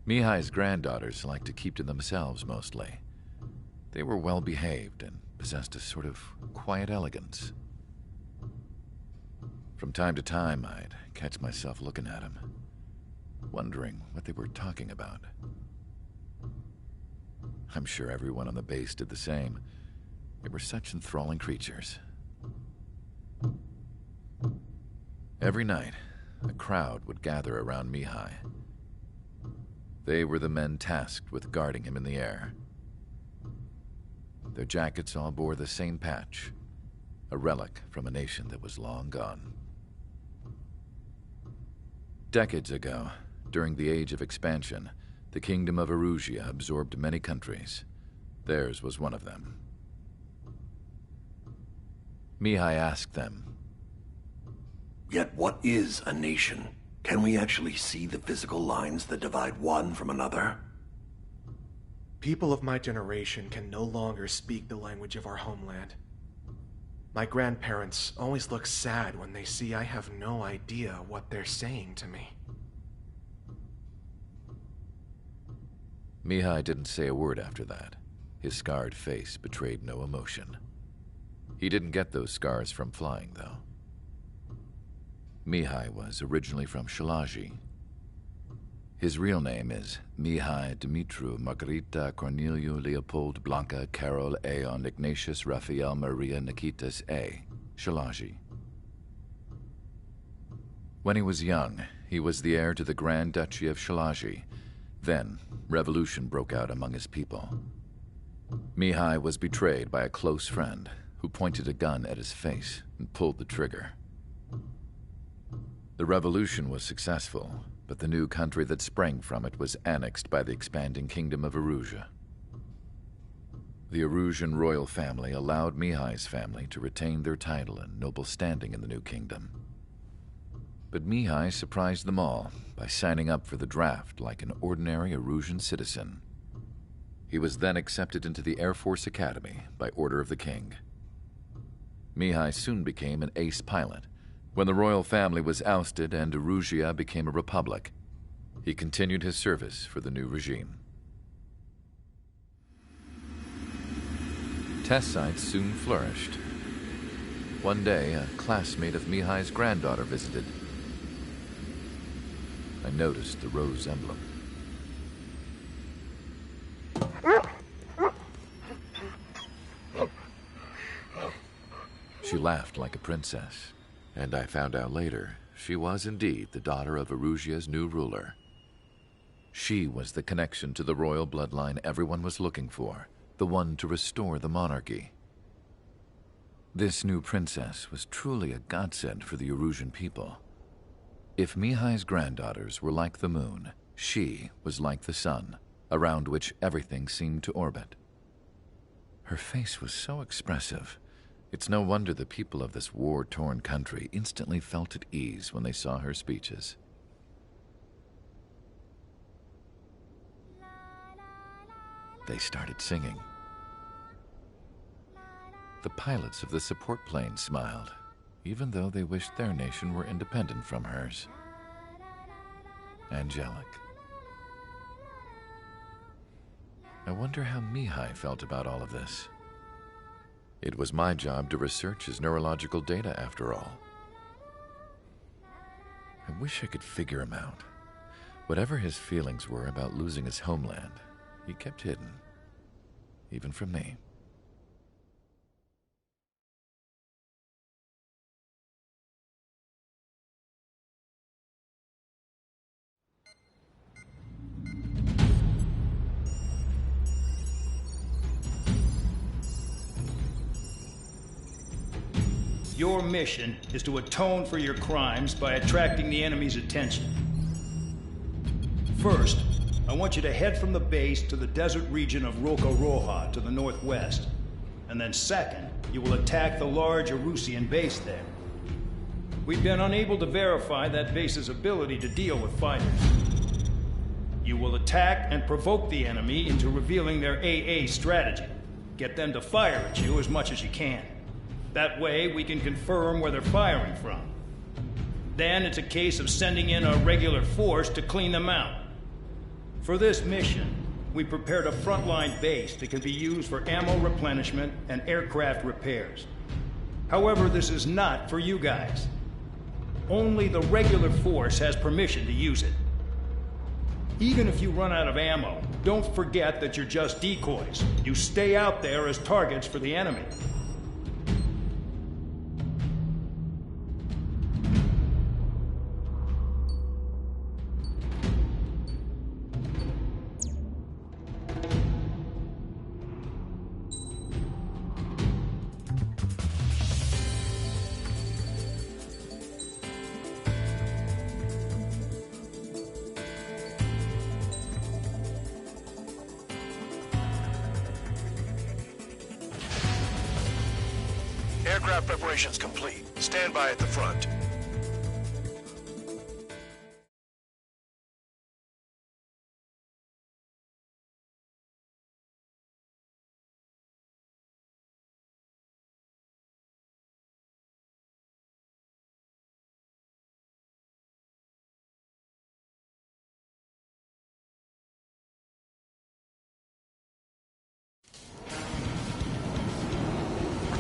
Mihai's granddaughters liked to keep to themselves mostly. They were well behaved and possessed a sort of quiet elegance. From time to time, I'd catch myself looking at them, wondering what they were talking about. I'm sure everyone on the base did the same. They were such enthralling creatures. Every night, a crowd would gather around Mihai. They were the men tasked with guarding him in the air. Their jackets all bore the same patch, a relic from a nation that was long gone. Decades ago, during the Age of Expansion, the Kingdom of Erusia absorbed many countries. Theirs was one of them. Mihai asked them, "Yet what is a nation? Can we actually see the physical lines that divide one from another?" People of my generation can no longer speak the language of our homeland. My grandparents always look sad when they see I have no idea what they're saying to me. Mihai didn't say a word after that. His scarred face betrayed no emotion. He didn't get those scars from flying, though. Mihai was originally from Shalaji. His real name is Mihai Dumitru Margarita Corneliu Leopold Blanca Carol Aeon Ignatius Raphael Maria Nikitas A. Shalaji. When he was young, he was the heir to the Grand Duchy of Shalaji. Then, revolution broke out among his people. Mihai was betrayed by a close friend who pointed a gun at his face and pulled the trigger. The revolution was successful, but the new country that sprang from it was annexed by the expanding Kingdom of Erusia. The Erusian royal family allowed Mihai's family to retain their title and noble standing in the new kingdom. But Mihai surprised them all by signing up for the draft like an ordinary Erusian citizen. He was then accepted into the Air Force Academy by order of the king. Mihai soon became an ace pilot. When the royal family was ousted and Erusia became a republic, he continued his service for the new regime. Test sites soon flourished. One day, a classmate of Mihai's granddaughter visited. I noticed the rose emblem. She laughed like a princess. And I found out later, she was indeed the daughter of Erusia's new ruler. She was the connection to the royal bloodline everyone was looking for, the one to restore the monarchy. This new princess was truly a godsend for the Erusian people. If Mihai's granddaughters were like the moon, she was like the sun, around which everything seemed to orbit. Her face was so expressive. It's no wonder the people of this war-torn country instantly felt at ease when they saw her speeches. They started singing. The pilots of the support plane smiled, even though they wished their nation were independent from hers. Angelic. I wonder how Mihai felt about all of this. It was my job to research his neurological data, after all. I wish I could figure him out. Whatever his feelings were about losing his homeland, he kept hidden, even from me. Your mission is to atone for your crimes by attracting the enemy's attention. First, I want you to head from the base to the desert region of Roca-Roja to the northwest. And then second, you will attack the large Erusian base there. We've been unable to verify that base's ability to deal with fighters. You will attack and provoke the enemy into revealing their AA strategy. Get them to fire at you as much as you can. That way, we can confirm where they're firing from. Then it's a case of sending in a regular force to clean them out. For this mission, we prepared a frontline base that can be used for ammo replenishment and aircraft repairs. However, this is not for you guys. Only the regular force has permission to use it. Even if you run out of ammo, don't forget that you're just decoys. You stay out there as targets for the enemy. Aircraft preparations complete. Stand by at the front.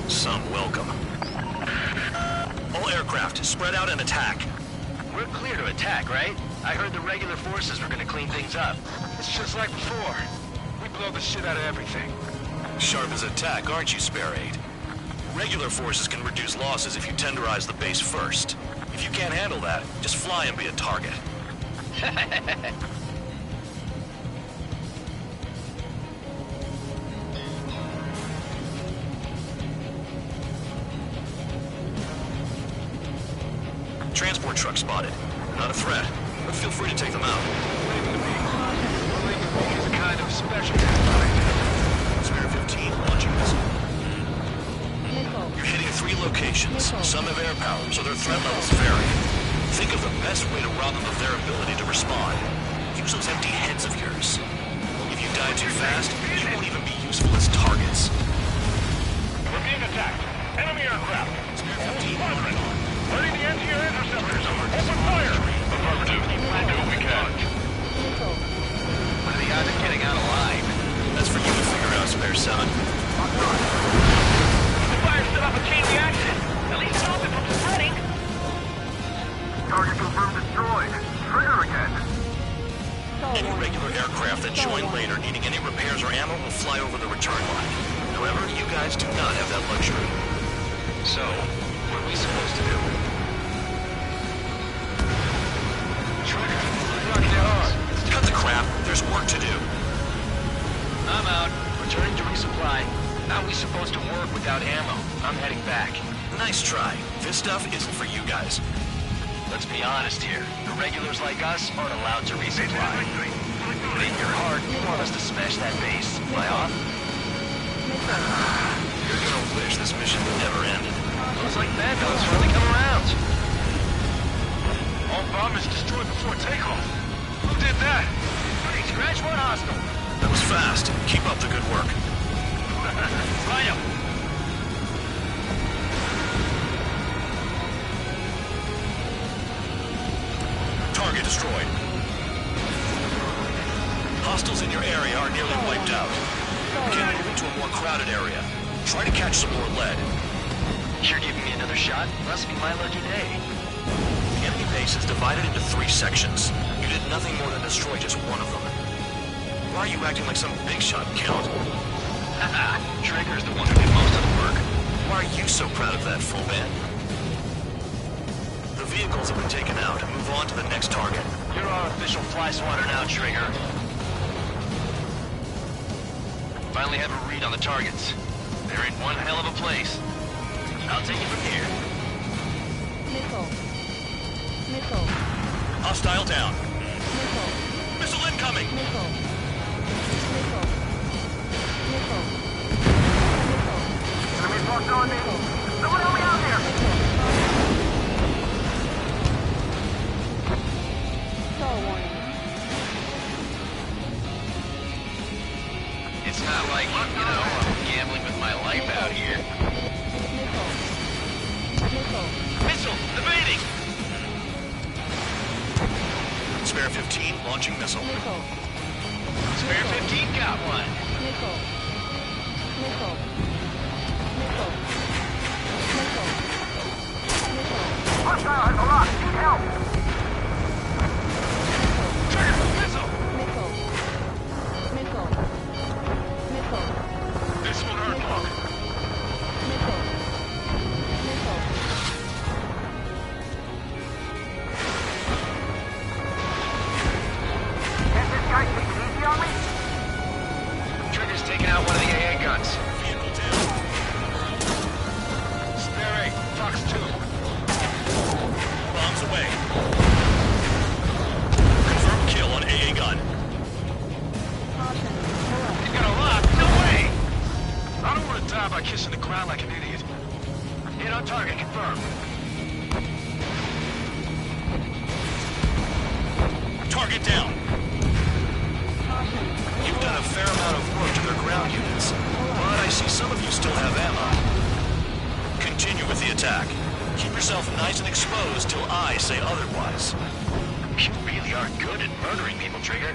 Some welcome. All aircraft, spread out and attack. We're clear to attack, right? I heard the regular forces were gonna clean things up. It's just like before. We blow the shit out of everything. Sharp as attack, aren't you, Spare 8? Regular forces can reduce losses if you tenderize the base first. If you can't handle that, just fly and be a target. Transport truck spotted. Not a threat, but feel free to take them out. Leave them to me. What they can think is a kind of special Spare 15 launching missile. You're hitting 3 locations. Some have air power, so their threat levels vary. Think of the best way to rob them of their ability to respond. Use those empty heads of yours. If you die too fast, you won't even be useful as targets. We're being attacked. Enemy aircraft. Spare 15 running on. Ready the anti-air interceptors. Open fire. Affirmative. We'll do what we can. What are the odds of getting out alive? That's for you to figure out, Spare 7. The fire set off a chain reaction. At least stop it from spreading. Target confirmed destroyed. Trigger again. Any regular aircraft that join later needing any repairs or ammo will fly over the return line. However, you guys do not have that luxury. So, what are we supposed to do? Trigger, knock it hard. Cut the crap. There's work to do. I'm out. Returning to resupply. How are we supposed to work without ammo? I'm heading back. Nice try. This stuff isn't for you guys. Let's be honest here. Irregulars like us aren't allowed to resupply. In your heart, you want us to smash that base. Am I off? You're gonna wish this mission never ended. Looks like bad guys finally come around. All bombers destroyed before takeoff. Who did that? Hey, scratch one hostile. That was fast. Keep up the good work. Right up. Target destroyed. Hostiles in your area are nearly wiped out. We can move into a more crowded area. Try to catch some more lead. You're giving me another shot? Must be my lucky day. The enemy base is divided into 3 sections. You did nothing more than destroy just one of them. Why are you acting like some big shot, Count? Haha, Trigger's the one who did most of the work. Why are you so proud of that, full band? The vehicles have been taken out and move on to the next target. You're our official fly swatter now, Trigger. Finally have a read on the targets. They're in one hell of a place. I'll take it from here. Missile. Hostile down. Missile. Missile incoming! Missile. Enemies locked on me. Someone help me out here. Star warning. Spare 15, launching missile. Missile. Spare 15 got one. Missile. Missile. Missile. Missile. Missile. Hostile has a lot. Need help. Trigger, missile. Missile. Missile. Missile. This will hurt, Hawk. Missile. Missile. Can't this guy take it easy on me? Trigger's taking out one of the AA guns. Vehicle down. Spare 8, Fox 2. Bombs away. Confirmed kill on AA gun. Caution. Alert. You got a lock? No way! I don't want to die by kissing the ground like an idiot. Hit on target, confirmed. Target down. Caution. You've done a fair amount of work to their ground units, but I see some of you still have ammo. Continue with the attack. Keep yourself nice and exposed till I say otherwise. You really are good at murdering people, Trigger.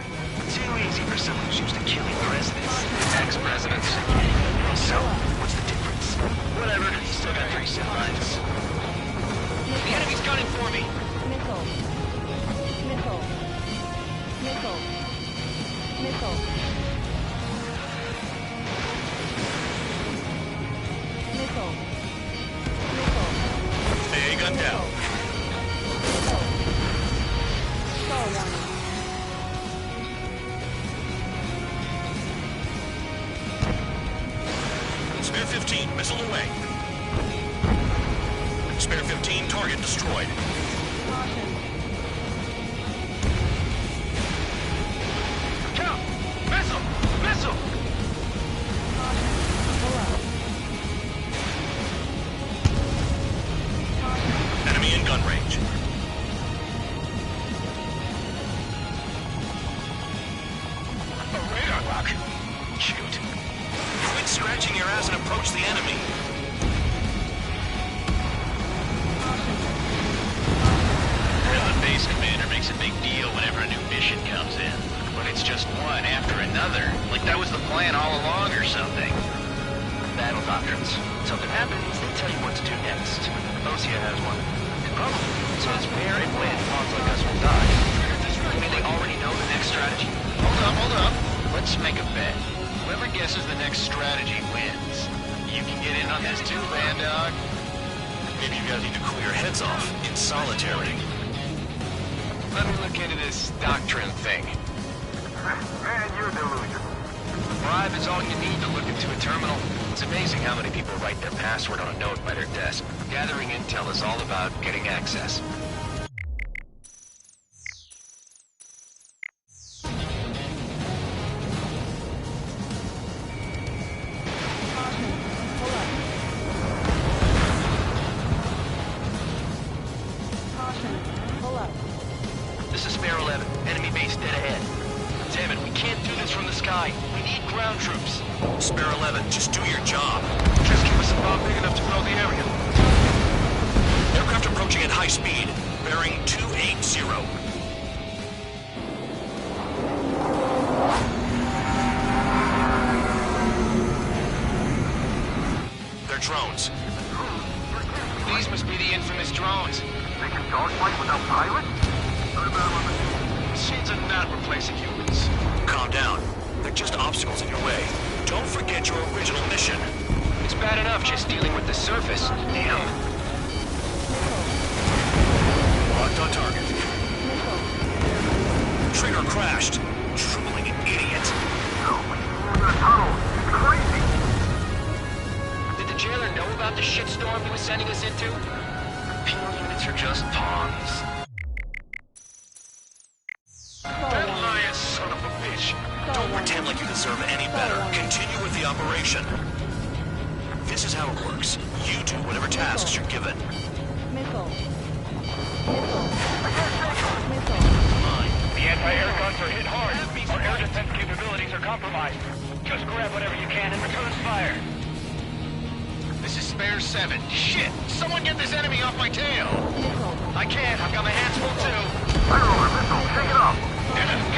Too easy for someone who's used to killing presidents. Ex-presidents. So, what's the difference? Whatever, he's still got 3 cent lines. The enemy's gunning for me! Missile. Missile. Missile. Missile. Missile. Missile. AA gun down. Missile. Star warning. Spare 15, missile away. Spare 15, target destroyed. Caution. Count! Missile! Missile! Caution. Alert. Caution. Enemy in gun range. A radar lock. Cute. Quit scratching your ass and approach the enemy. The base commander makes a big deal whenever a new mission comes in. But it's just one after another. Like that was the plan all along or something. Battle doctrines. Something happens, they tell you what to do next. Osia has one. Probably. So it's where and when pawns like us will die. I mean, they already know the next strategy. Hold up. Let's make a bet. Whoever guesses the next strategy wins. You can get in on this too, Bandog. Maybe you guys need to cool your heads off in solitary. Let me look into this doctrine thing. Man, you're delusional. Bribe is all you need to look into a terminal. It's amazing how many people write their password on a note by their desk. Gathering intel is all about getting access. Caution. Alert. Caution. Alert. This is Spare 11. Enemy base dead ahead. Damn it, we can't do this from the sky. We need ground troops. Spare 11, just do your job. Just give us a bomb big enough to blow the area. Aircraft approaching at high speed, bearing 280. They're drones. These must be the infamous drones. They can dogfight without pilots? Machines are not replacing humans. Calm down. They're just obstacles in your way. Don't forget your original mission. It's bad enough just dealing with the surface. Damn. Locked on target. Missile. Trigger crashed. Drooling idiot. In the tunnel. It's crazy. Did the jailer know about the shitstorm he was sending us into? Penal units are just pawns. That lion son of a bitch. Don't pretend like you deserve any better. Continue with the operation. This is how it works. You do whatever tasks you're given. Missile. Missile. Missile. Mine. The anti-air guns are hit hard. Our air defense capabilities are compromised. Just grab whatever you can and return fire. This is Spare 7. Shit! Someone get this enemy off my tail! Missile. I can't. I've got my hands full too. Fire over missile. Take it off.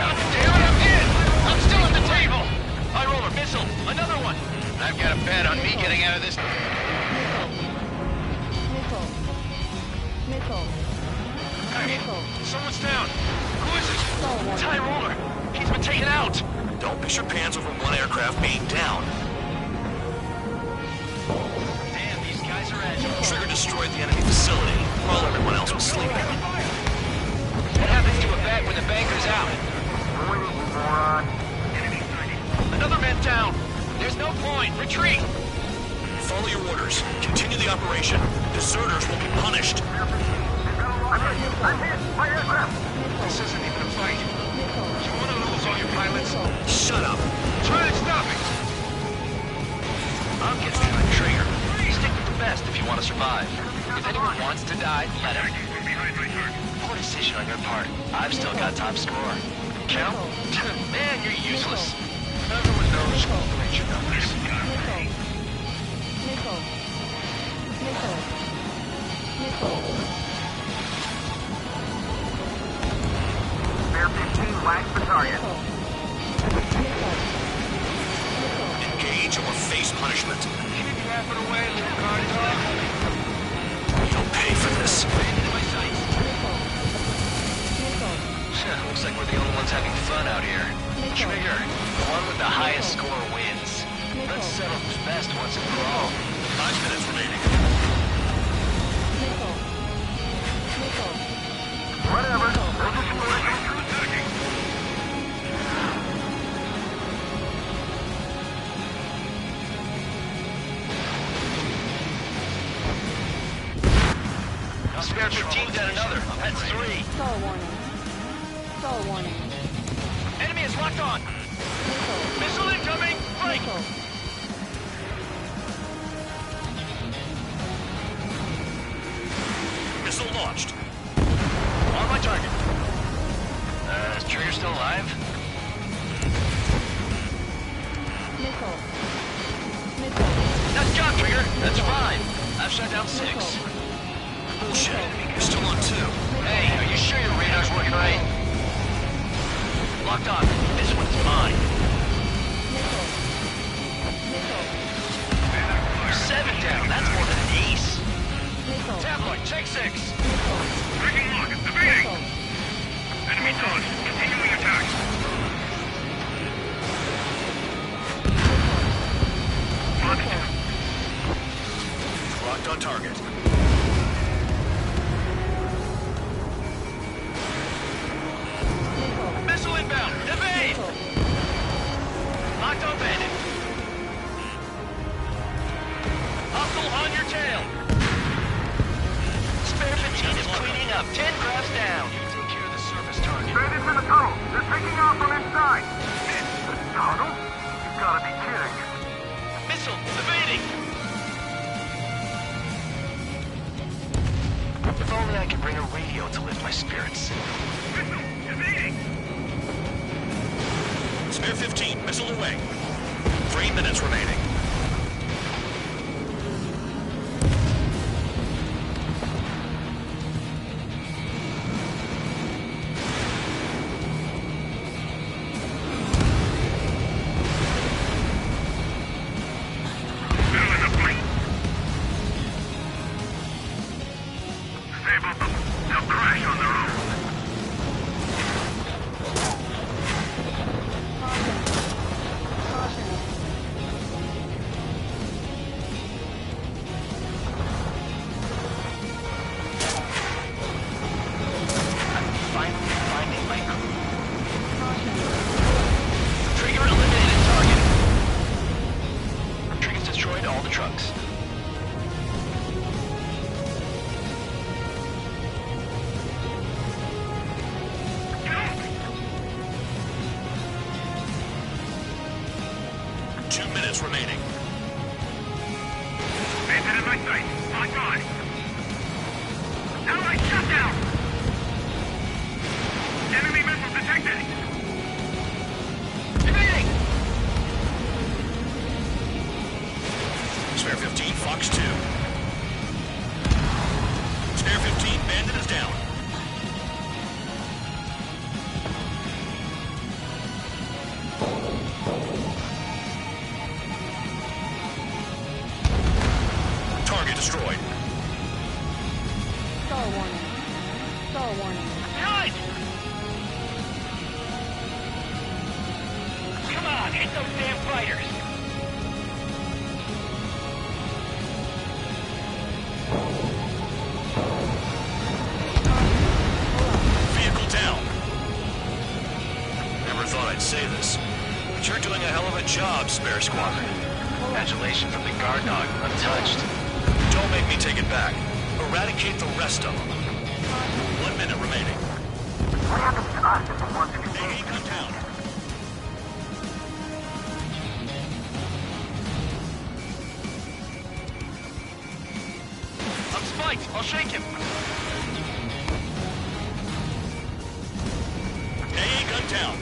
God damn it, I'm in! I'm still at the table! High roller, missile, another one! I've got a bet on me getting out of this. Missile. Missile. Hey, Missile. someone's down. Who is it? Someone. It's High roller. He's been taken out. Don't piss your pants over one aircraft being down. Damn, these guys are agile. Trigger destroyed the enemy facility while everyone else was sleeping. What happens to a bat when the banker's out? Another man down. There's no point. Retreat. Follow your orders. Continue the operation. Deserters will be punished. I'm hit. My aircraft. This isn't even a fight. You want to lose all your pilots? Shut up. Try and stop it. I'll get you a trigger. Stick with the best if you want to survive. If anyone wants to die, let him. Poor decision on your part. I've still got top score. Count? Man, you're useless. Everyone knows your numbers. Missile. Missile. Missile. Bear 15 lags the target. Engage or face punishment. Keep yapping away, little guard dog. You'll pay for this. Into my sights. Looks like we're the only ones having fun out here. Trigger, the one with the highest score wins. Let's settle who's best once and for all. 5 minutes remaining. Missile. Missile. Whatever. They'll just attacking. Spare 15 down another. That's 3. Stall warning. Stall warning. Enemy is locked on. Missile. Missile incoming. Break. Missile. Missile launched. On my target. Is Trigger still alive? Missile. Missile. Nice job, Trigger. That's 5. I've shot down 6. Bullshit. You're still on 2. Hey, are you sure your radar's working right? Locked on. This one's mine. Missile. Missile. 7 down. That's more than an ace. Missile. Tabloid, check 6. Missile. Breaking lock. Evading. Missile. Enemy dodge. Continuing attack. Missile. Locked on target. Missile inbound. Evade. Missile. Locked on bandit. Hostile on your tail. Spare 15 is cleaning up. 10 crafts down. You take care of the surface target. Bandits in the tunnel. They're taking off from inside. The tunnel? You gotta be kidding. Missile evading. If only I could bring a radio to lift my spirits. Missile evading. Spare 15. Missile away. 3 minutes remaining. Middle of the fight. Stable them. They'll crash on their own. Caution. I'm finally finding my crew. Caution. Trigger eliminated target. Trigger's destroyed all the trucks. Two minutes remaining. Bandit in my sight. My God. Allied shutdown. Enemy missile detected. Evading! Spare 15. Fox 2. Spare 15. Bandit is down. Stall warning. Stall warning. Behind! Come on, hit those damn fighters! Vehicle down. Never thought I'd say this, but you're doing a hell of a job, Spare Squadron. Congratulations on the guard dog, untouched. Don't make me take it back. Eradicate the rest of them. 1 minute remaining. What happens to us if the ones who AA gun down. I'm spiked! I'll shake him! AA gun down.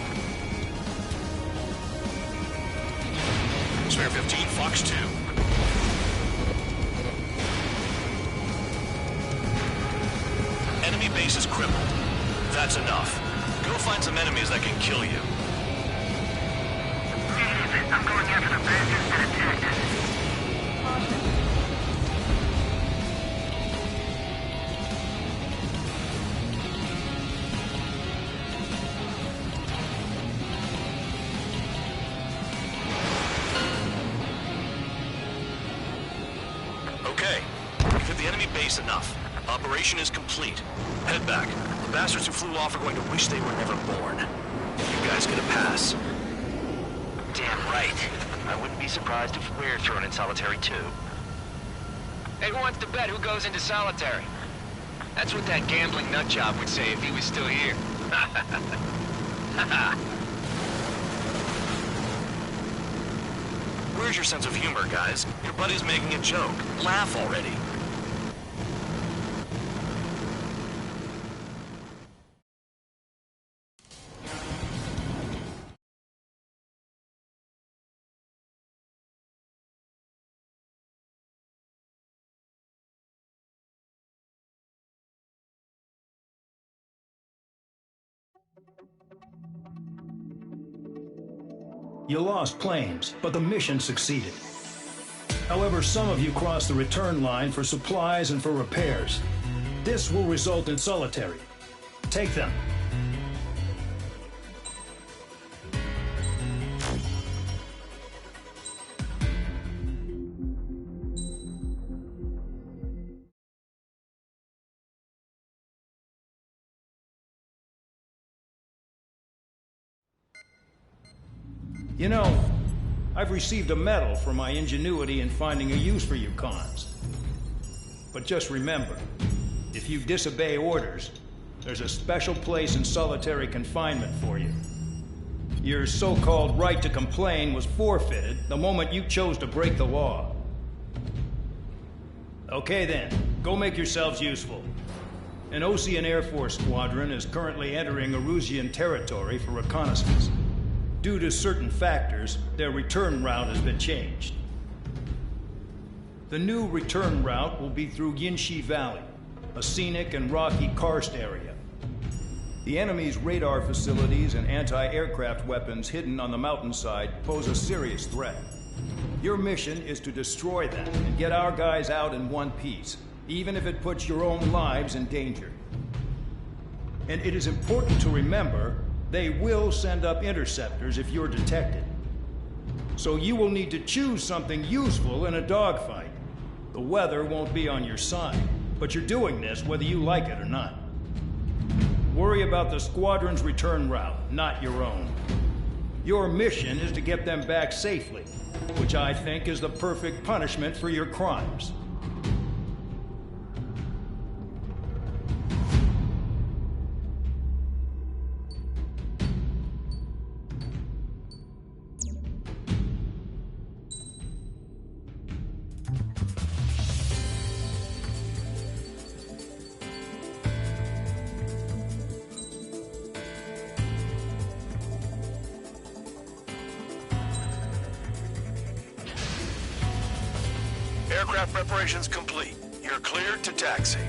Spare 15, Fox 2. Enemy base is crippled. That's enough. Go find some enemies that can kill you. I'm going after the bastards that attacked us. Okay. You've hit the enemy base enough. Operation is complete. Head back. The bastards who flew off are going to wish they were never born. You guys get a pass. Damn right. I wouldn't be surprised if we're thrown in solitary too. Hey, who wants to bet who goes into solitary? That's what that gambling nutjob would say if he was still here. Where's your sense of humor, guys? Your buddy's making a joke. Laugh already. You lost planes, but the mission succeeded. However, some of you crossed the return line for supplies and for repairs. This will result in solitary. Take them. You know, I've received a medal for my ingenuity in finding a use for you cons. But just remember, if you disobey orders, there's a special place in solitary confinement for you. Your so-called right to complain was forfeited the moment you chose to break the law. Okay then, go make yourselves useful. An Osean Air Force squadron is currently entering Erusian territory for reconnaissance. Due to certain factors, their return route has been changed. The new return route will be through Yinshi Valley, a scenic and rocky karst area. The enemy's radar facilities and anti-aircraft weapons hidden on the mountainside pose a serious threat. Your mission is to destroy them and get our guys out in one piece, even if it puts your own lives in danger. And it is important to remember, they will send up interceptors if you're detected. So you will need to choose something useful in a dogfight. The weather won't be on your side, but you're doing this whether you like it or not. Worry about the squadron's return route, not your own. Your mission is to get them back safely, which I think is the perfect punishment for your crimes. Aircraft preparations complete. You're cleared to taxi.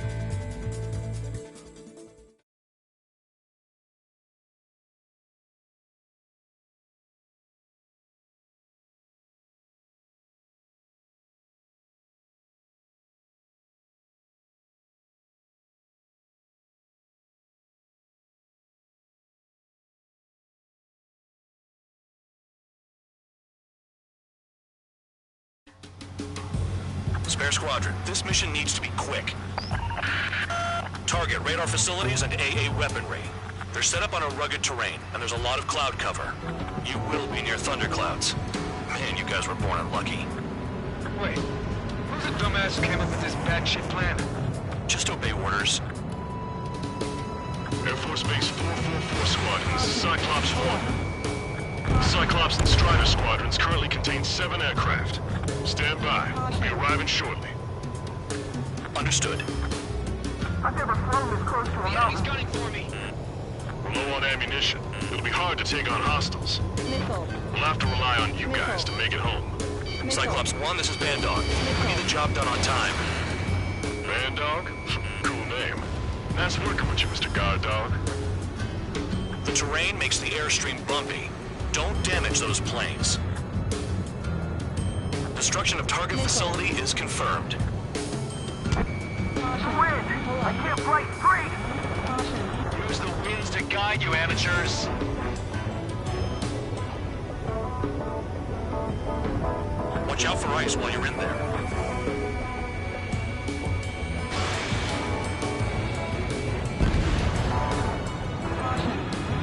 Spare Squadron, this mission needs to be quick. Target radar facilities and AA weaponry. They're set up on a rugged terrain, and there's a lot of cloud cover. You will be near thunderclouds. Man, you guys were born unlucky. Wait, who's the dumbass who came up with this batshit plan? Just obey orders. Air Force Base 444 Squadron, this is Cyclops 1. Cyclops and Strider Squadrons currently contain 7 aircraft. Stand by. We'll be arriving shortly. Understood. I've never flown this close to a mountain. He's gunning for me. We're low on ammunition. It'll be hard to take on hostiles. Missile. We'll have to rely on you guys to make it home. Missile. Cyclops 1, this is Bandog. We need the job done on time. Bandog? Cool name. Nice working with you, Mr. Guard Dog. The terrain makes the airstream bumpy. Don't damage those planes. Destruction of target facility is confirmed. Wind! I can't fly straight! Caution. Use the winds to guide you, amateurs. Watch out for ice while you're in there.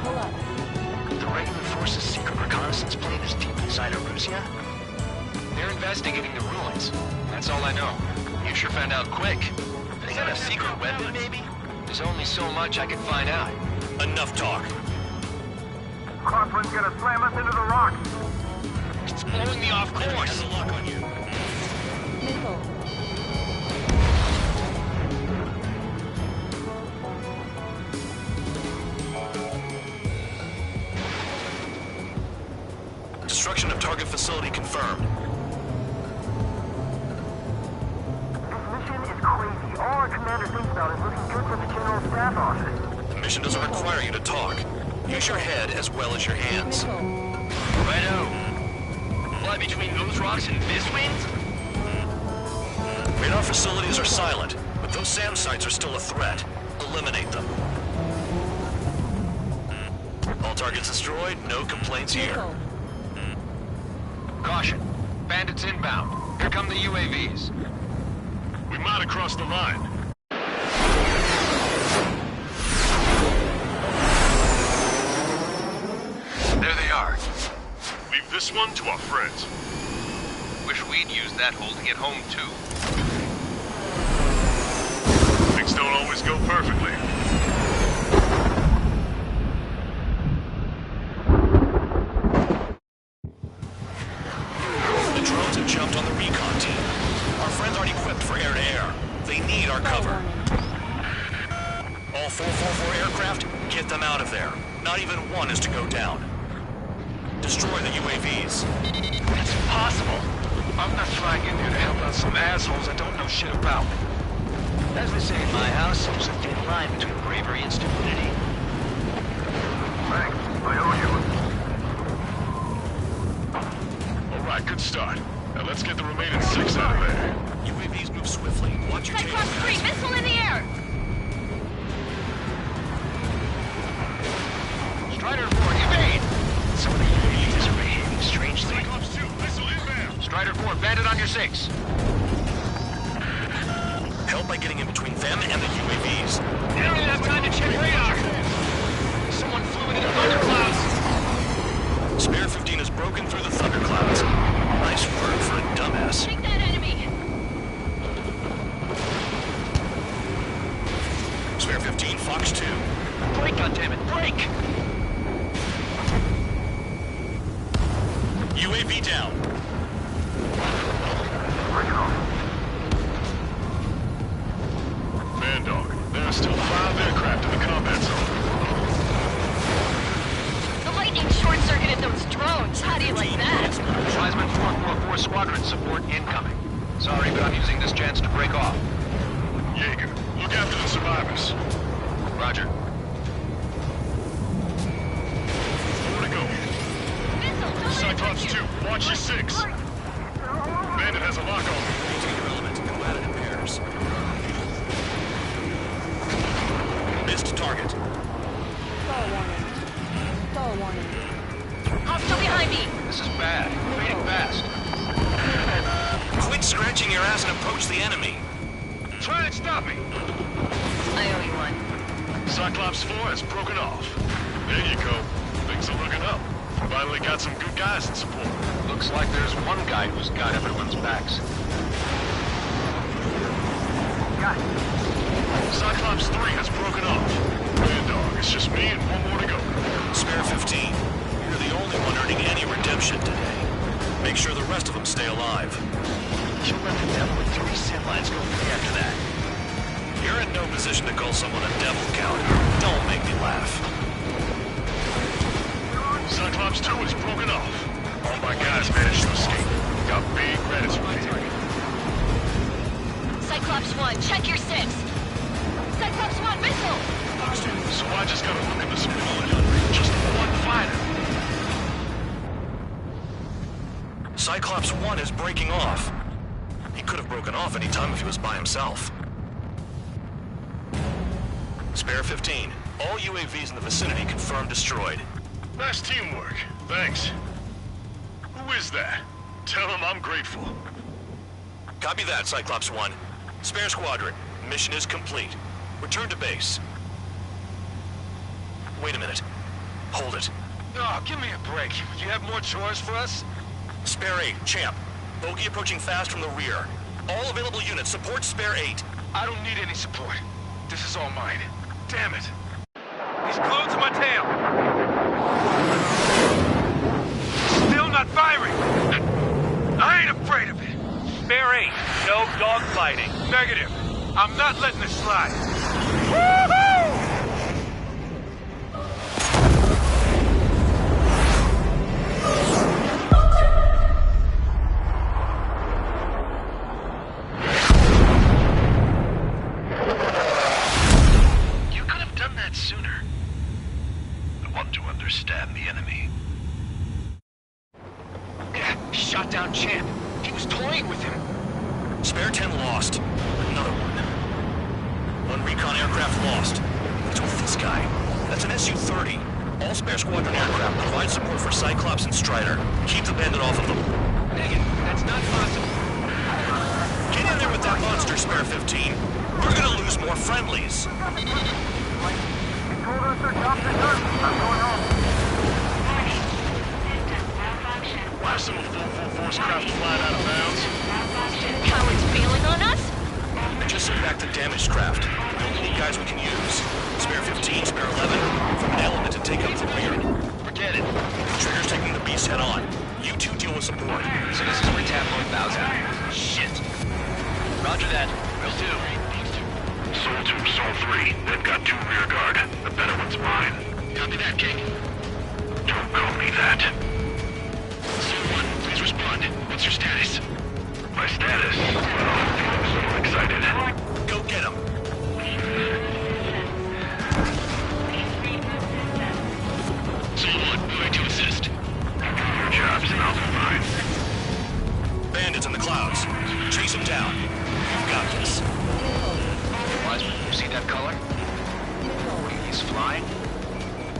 Pull up. The regular force's secret reconnaissance plane is deep inside Erusea? They're investigating the ruins. That's all I know. You sure found out quick. They got a secret weapon, maybe? There's only so much I can find out. Enough talk. Crosswind's gonna slam us into the rocks. It's blowing me off Enemy course. has a lock on you. Missile. Destruction of target facility confirmed. This mission is crazy. All our commander thinks about is looking good for the General Staff Office. The mission doesn't require you to talk. Use your head as well as your hands. Missile. Righto. Fly between those rocks and this wind? Radar facilities are silent, but those SAM sites are still a threat. Eliminate them. All targets destroyed, no complaints here. Missile. Caution. Bandits inbound. Here come the UAVs. We might have crossed the line. There they are. Leave this one to our friends. Wish we'd used that hole to get home, too. Things don't always go perfectly. The drones have jumped on the recon team. Our friends aren't equipped for air-to-air. They need our cover. All 444 aircraft, get them out of there. Not even one is to go down. Destroy the UAVs. It's impossible. I'm not flying in here to help out some assholes I don't know shit about. As they say in my house, there's a thin line between bravery and stupidity. Thanks. I owe you. All right, good start. Now let's get the remaining 6 out of there. UAVs move swiftly. Watch your tail. Cyclops 3, missile in the air! Strider 4, evade! Some of the UAVs are behaving strangely. Cyclops 2, missile inbound. Strider 4, bandit on your 6. Help by getting in between them and the UAVs. They don't even have time to check radar! Someone flew into the thunderclouds! Spare 15 has broken through the thunderclouds. Nice work for a dumbass. Take that enemy! Spare 15, Fox 2. Break, goddammit, break! UAV down. Bandog, there are still 5 aircraft in the combat zone. The lightning short-circuited those drones. How do you like that? Wiseman 444 squadron support incoming. Sorry, but I'm using this chance to break off. Jaeger, look after the survivors. Roger. More to go. Missile, don't let it Cyclops touch 2, you. watch your 6. Bandit has a lock on me. Take your element and go at it in pairs. Missed target. Stall warning. Stall warning. Hostile behind me! This is bad. Fading fast. Clear. Quit scratching your ass and approach the enemy. Try and stop me. I owe you one. Cyclops 4 has broken off. There you go. Things are looking up. Finally got some good guys in support. Looks like there's one guy who's got everyone's backs. Cyclops 3 has broken off. Band Dog, it's just me and one more to go. Spare 15. You're the only one earning any redemption today. Make sure the rest of them stay alive. You let the devil with 3 sin lines go free after that. You're in no position to call someone a devil, Count. Don't make me laugh. Cyclops 2 is broken off. All my guys managed to escape. Got big gratitude here. Cyclops 1, check your 6. Cyclops 1, missile! So I just gotta look at the squad. Just one fighter. Cyclops 1 is breaking off. He could have broken off any time if he was by himself. Spare 15. All UAVs in the vicinity confirmed destroyed. Nice teamwork. Thanks. Who is that? Tell him I'm grateful. Copy that, Cyclops 1. Spare squadron. Mission is complete. Return to base. Wait a minute. Hold it. Oh, give me a break. You have more chores for us? Spare 8, Champ. Bogey approaching fast from the rear. All available units support Spare 8. I don't need any support. This is all mine. Damn it. He's glued to my tail. Still not firing. I ain't afraid of it. Spare 8, no dogfighting. Negative. I'm not letting this slide. Woohoo! You could have done that sooner. I want to understand the enemy. Shot down Champ. He was toying with him. Spare 10 lost. Another one. One recon aircraft lost. What's with this guy? That's an Su-30. All Spare Squadron aircraft provide support for Cyclops and Strider. Keep the bandit off of them. Dang it, that's not possible. Get in there with that monster, Spare 15. We're gonna lose more friendlies. Why is some of 444's craft flying out of bounds? Cowards bailing on us? Just send back the damaged craft. We only need guys we can use. Spare 15, Spare 11, from an element to take up the rear. Forget it. Trigger's taking the beast head on. You two deal with support. So this is where Tabloid bows out. Shit. Roger that. Will do. Soul 2, Soul 3. They've got 2 rear guard. The better one's mine. Copy that, King. Don't call me that. Soul 1, please respond. What's your status? My status? Well, feeling a little excited. Go get him. Soul 1, moving to assist. Your jobs and I'll be fine. Bandits in the clouds. Chase them down. You've got this. Wiseman, you see that color? He's flying?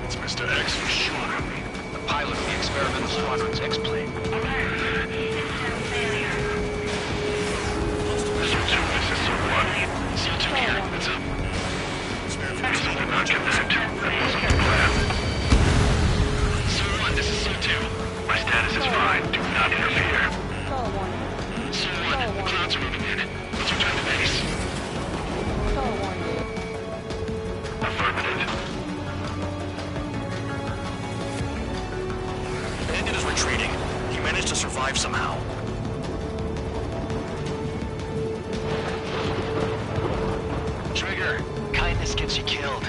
It's Mr. X for sure. The pilot of the experimental squadron's X-plane. Soul 2, this is Soul 1. Soul 2 here. What's up? Please do not connect. That wasn't the plan. Soul 1, this is Soul 2. My status is fine. Do not interfere. Soul 1, clouds are moving in. Let's return to base. Affirmative. Bandit is retreating. He managed to survive somehow. Trigger, kindness gets you killed.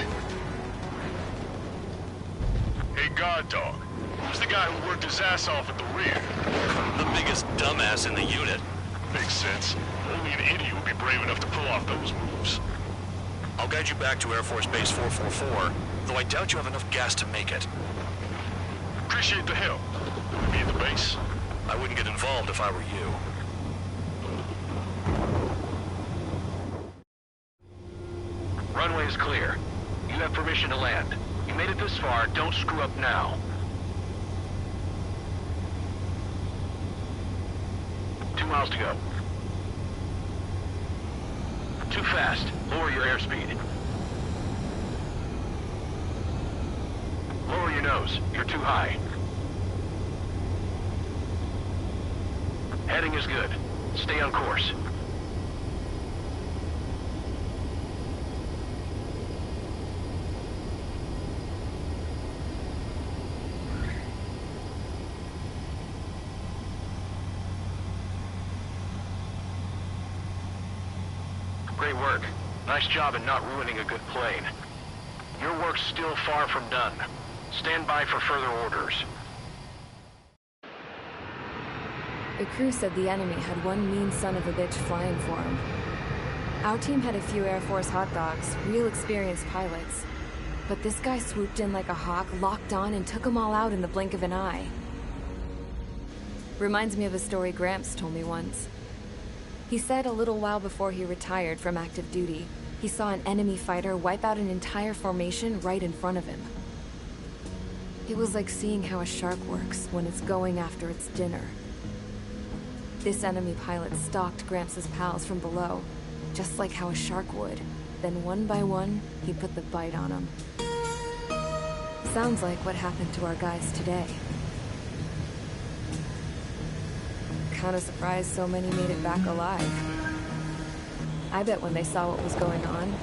Hey, Guard Dog. Who's the guy who worked his ass off at the rear? The biggest dumbass in the unit. Makes sense. Only an idiot would be brave enough to pull off those moves. I'll guide you back to Air Force Base 444, though I doubt you have enough gas to make it. Appreciate the help. Will be at the base? I wouldn't get involved if I were you. Runway is clear. You have permission to land. You made it this far, don't screw up now. Two miles to go. Too fast. Lower your airspeed. Lower your nose. You're too high. Heading is good. Stay on course. Great work. Nice job in not ruining a good plane. Your work's still far from done. Stand by for further orders. The crew said the enemy had one mean son of a bitch flying for him. Our team had a few Air Force hot dogs, real experienced pilots. But this guy swooped in like a hawk, locked on, and took them all out in the blink of an eye. Reminds me of a story Gramps told me once. He said a little while before he retired from active duty, he saw an enemy fighter wipe out an entire formation right in front of him. It was like seeing how a shark works when it's going after its dinner. This enemy pilot stalked Gramps' pals from below, just like how a shark would. Then one by one, he put the bite on them. Sounds like what happened to our guys today. Kinda surprised so many made it back alive. I bet when they saw what was going on,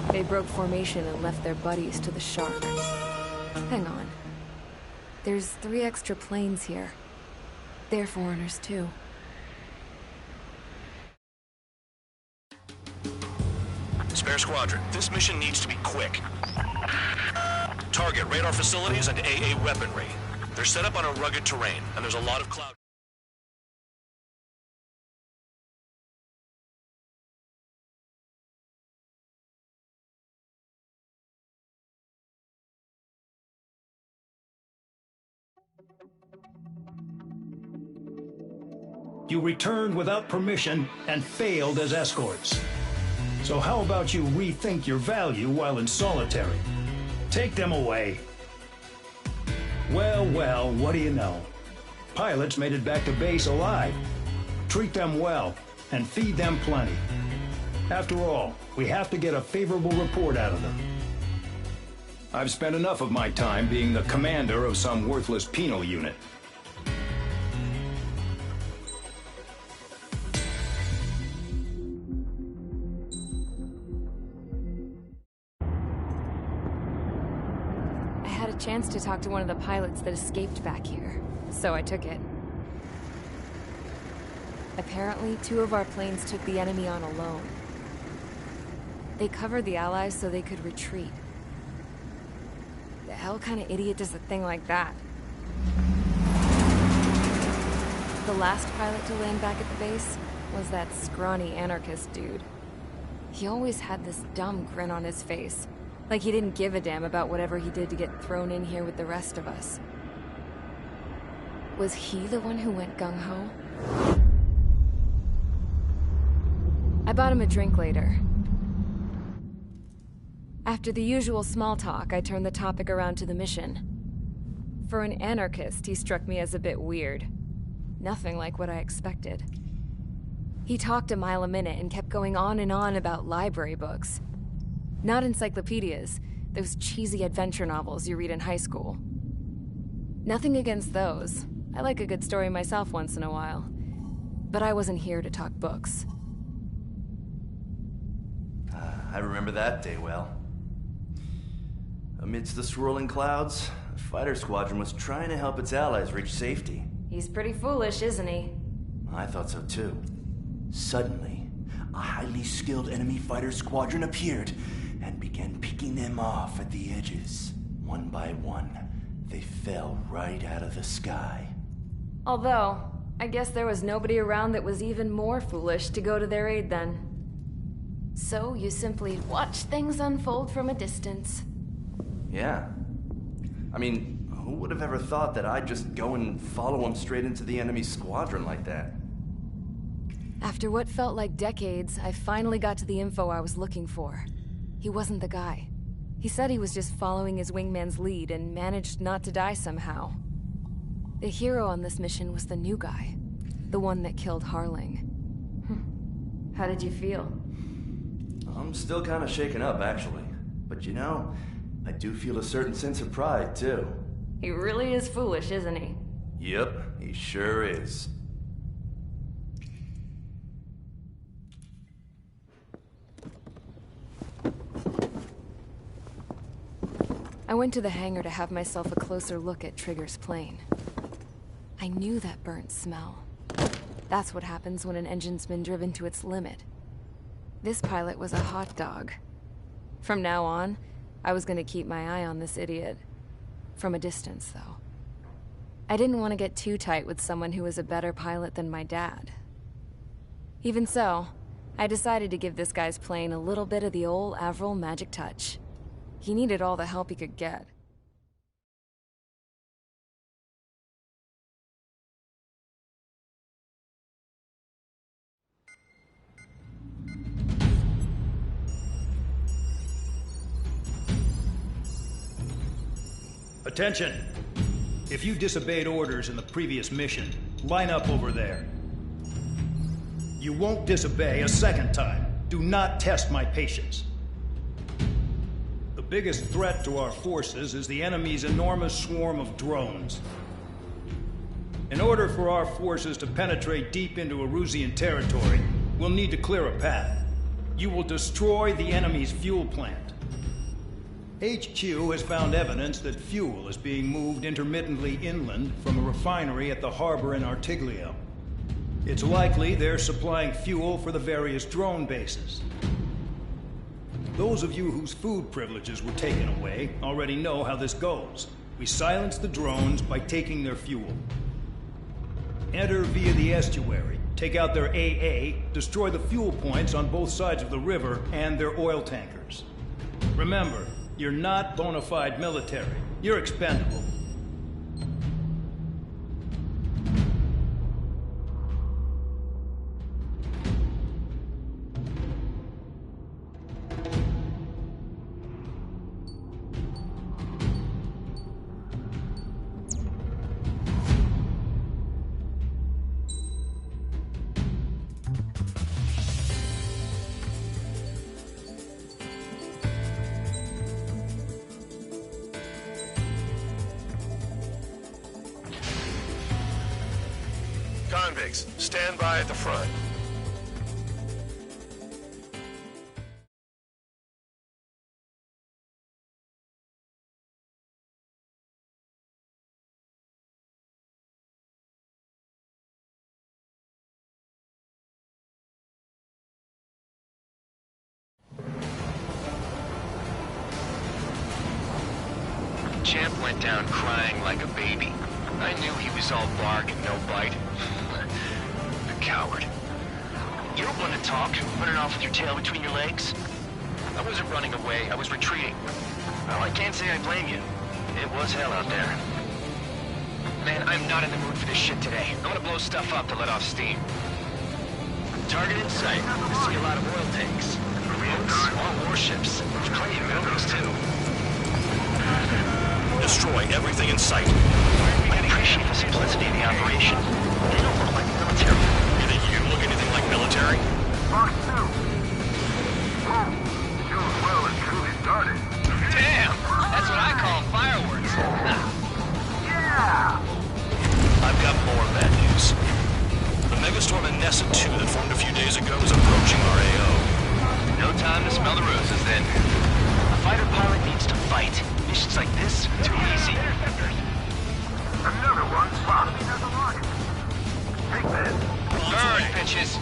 they broke formation and left their buddies to the shark. Hang on. There's 3 extra planes here. They're foreigners too. Spare Squadron, this mission needs to be quick. Target radar facilities and AA weaponry. They're set up on a rugged terrain, and there's a lot of cloud. You returned without permission and failed as escorts. So how about you rethink your value while in solitary? Take them away. Well, well, what do you know? Pilots made it back to base alive. Treat them well and feed them plenty. After all, we have to get a favorable report out of them. I've spent enough of my time being the commander of some worthless penal unit. Chance to talk to one of the pilots that escaped back here, so I took it. Apparently, 2 of our planes took the enemy on alone. They covered the Allies so they could retreat. The hell kind of idiot does a thing like that? The last pilot to land back at the base was that scrawny anarchist dude. He always had this dumb grin on his face. Like he didn't give a damn about whatever he did to get thrown in here with the rest of us. Was he the one who went gung-ho? I bought him a drink later. After the usual small talk, I turned the topic around to the mission. For an anarchist, he struck me as a bit weird. Nothing like what I expected. He talked a mile a minute and kept going on and on about library books. Not encyclopedias, those cheesy adventure novels you read in high school. Nothing against those. I like a good story myself once in a while. But I wasn't here to talk books. I remember that day well. Amidst the swirling clouds, the fighter squadron was trying to help its allies reach safety. He's pretty foolish, isn't he? I thought so too. Suddenly, a highly skilled enemy fighter squadron appeared and began picking them off at the edges. One by one, they fell right out of the sky. Although, I guess there was nobody around that was even more foolish to go to their aid then. So you simply watch things unfold from a distance. Yeah. I mean, who would have ever thought that I'd just go and follow him straight into the enemy squadron like that? After what felt like decades, I finally got to the info I was looking for. He wasn't the guy. He said he was just following his wingman's lead and managed not to die somehow. The hero on this mission was the new guy. The one that killed Harling. How did you feel? I'm still kind of shaken up, actually. But you know, I do feel a certain sense of pride, too. He really is foolish, isn't he? Yep, he sure is. I went to the hangar to have myself a closer look at Trigger's plane. I knew that burnt smell. That's what happens when an engine's been driven to its limit. This pilot was a hot dog. From now on, I was going to keep my eye on this idiot. From a distance, though. I didn't want to get too tight with someone who was a better pilot than my dad. Even so, I decided to give this guy's plane a little bit of the old Avril magic touch. He needed all the help he could get. Attention! If you disobeyed orders in the previous mission, line up over there. You won't disobey a second time. Do not test my patience. The biggest threat to our forces is the enemy's enormous swarm of drones. In order for our forces to penetrate deep into Erusian territory, we'll need to clear a path. You will destroy the enemy's fuel plant. HQ has found evidence that fuel is being moved intermittently inland from a refinery at the harbor in Artiglio. It's likely they're supplying fuel for the various drone bases. Those of you whose food privileges were taken away already know how this goes. We silence the drones by taking their fuel. Enter via the estuary, take out their AA, destroy the fuel points on both sides of the river and their oil tankers. Remember, you're not bona fide military. You're expendable. Convicts, stand by at the front. Champ went down crying like a baby. I knew he was all bark and no bite. The coward. You don't want to talk, running off with your tail between your legs? I wasn't running away, I was retreating. Well, I can't say I blame you. It was hell out there. Man, I'm not in the mood for this shit today. I want to blow stuff up to let off steam. Target in sight. I see a lot of oil tanks. Boats, all warships. There's plenty of buildings, too. Destroy everything in sight. I appreciate the simplicity of the operation. They don't look like military. You think you look anything like military? Mark 2. Whoa. Doing well and truly started. Damn! That's what I call fireworks. Yeah! I've got more bad news. The megastorm in Nessa 2 that formed a few days ago is approaching our AO. No time to smell the roses, then. A fighter pilot needs to fight. Missions like this, too easy. Another one spotted. There's a rocket. Take that. Burn, bitches.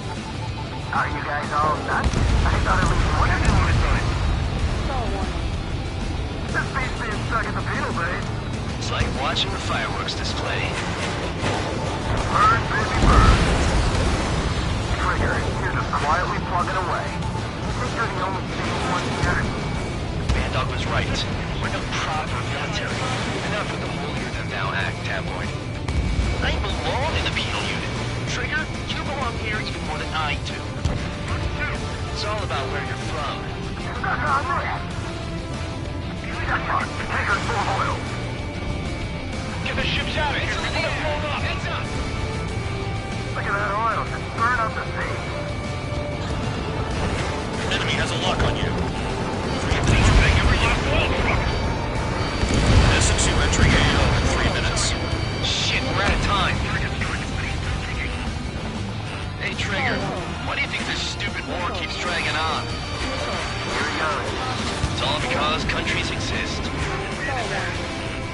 Are you guys all nuts? I thought at least one of you would have done it. This beats being stuck at the penal base. It's like watching the fireworks display. Burn, baby, burn. Trigger, you're just quietly plugging away. I think you're the only sane one here. Bandog was right. We're no proper military. Enough with the holier-than-thou act, tabloid. I belong in the penal unit. Trigger, you belong here even more than I do. It's all about where you're from. Take her full oil. Get the ships out of here. We're gonna blow up. Heads up. Look at that oil. Just burn up the sea. Enemy Enemy has a lock on you. S2 entering AO in 3 minutes. Shit, we're out of time. Hey, Trigger, why do you think this stupid war keeps dragging on? We're young. It's all because countries exist.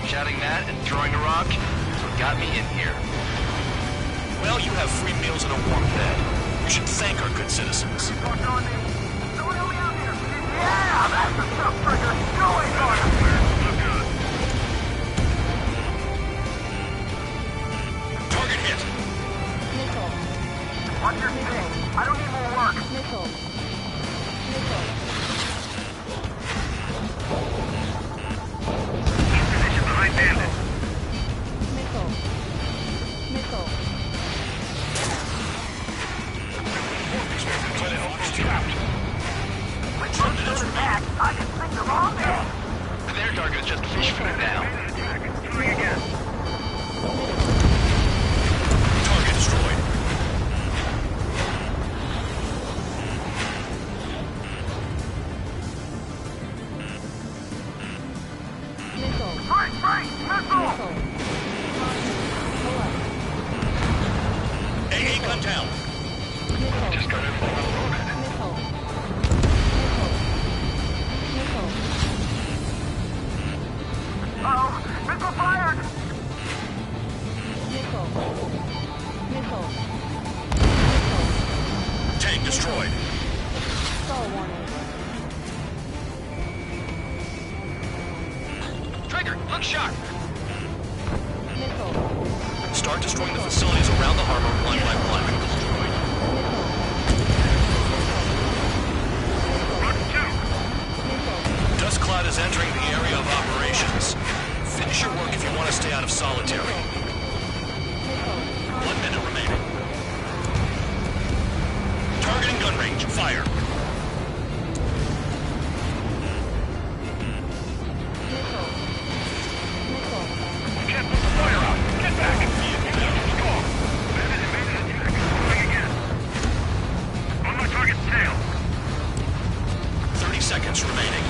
Shouting that and throwing a rock is what got me in here. Well, you have free meals and a warm bed. You should thank our good citizens. Yeah, that's the stuff, Trigger. Go away, Target hit. Missile. Watch your speed. I don't need more work. Missile. Missile. Position behind bandit. Missile. Missile. Back. I can think the wrong thing. Their target is just fish food now. Throwing again. Target destroyed. Missile. Right, missile. Missile. Hello. AA gun down. Missile. Just got everything unloaded. Missile. Missile. Uh-oh. Missile fired. Missile. Missile. Tank destroyed. Stall warning. Trigger, look sharp. Missile. Start destroying the facilities around the harbor one by one. Dust Cloud is entering the area of operations. Finish your work if you want to stay out of solitary. 1 minute remaining. Targeting gun range. Fire. Can't put the fire out. Get back. Score. Bandit evaded attack. Throwing again. On my target's tail. 30 seconds remaining.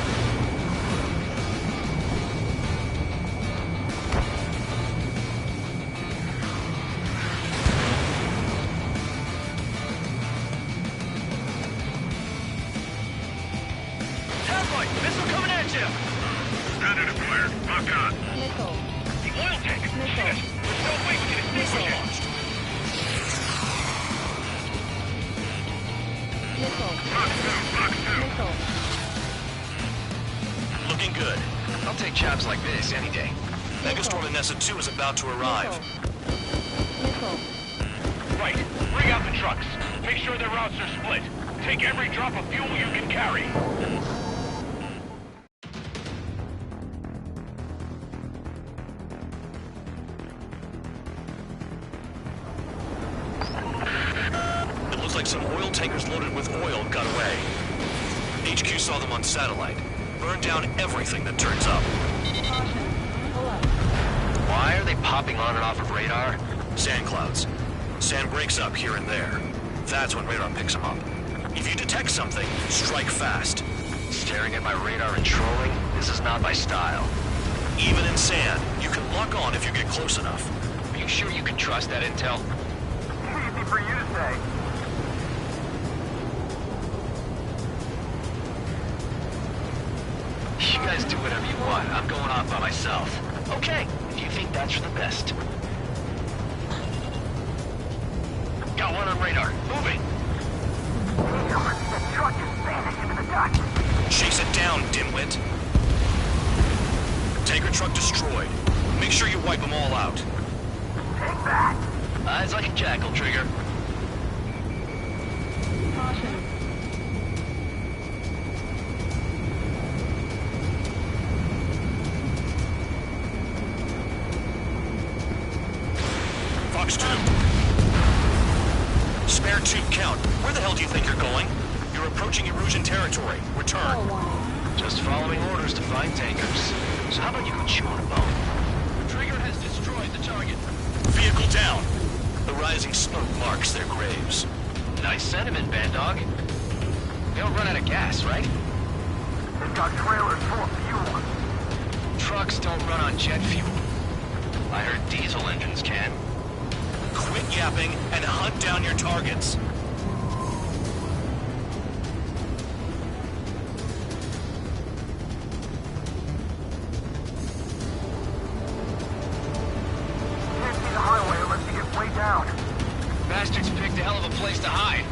Tabloid, missile coming at you. Standard acquired. Lock on. Missile. The oil tank. Missile. There's no way we can extinguish it. Launched. Missile. Box 2. Missile. Looking good. I'll take jobs like this any day. Megastorm Inessa 2 is about to arrive. Missile. Right. Bring out the trucks. Make sure their routes are split. Take every drop of fuel you can carry. It looks like some oil tankers loaded with oil got away. HQ saw them on satellite. Burned down everything that turns up. Why are they popping on and off of radar? Sand clouds. Sand breaks up here and there. That's when radar picks them up. If you detect something, strike fast. Staring at my radar and trolling? This is not my style. Even in sand, you can lock on if you get close enough. Are you sure you can trust that intel? Easy for you to say. You guys do whatever you want. I'm going off by myself. Okay, if you think that's for the best. Got one on radar. Moving. The truck is vanished into the dust. Chase it down, dimwit. Tanker truck destroyed. Make sure you wipe them all out. Take that. Eyes like a jackal, Trigger. Caution. Fox 2. Spare tube count. Where the hell do you think you're going? You're approaching Erusian territory. Return. Stall warning. Just following orders to find tankers. So how about you go chew on a bone? Trigger has destroyed the target. Vehicle down. The rising smoke marks their graves. Nice sentiment, Bad Dog. They'll run out of gas, right? They've got trailers full of fuel. Trucks don't run on jet fuel. I heard diesel engines can. Quit yapping and hunt down your targets. Can't see the highway unless you get way down. Bastards picked a hell of a place to hide.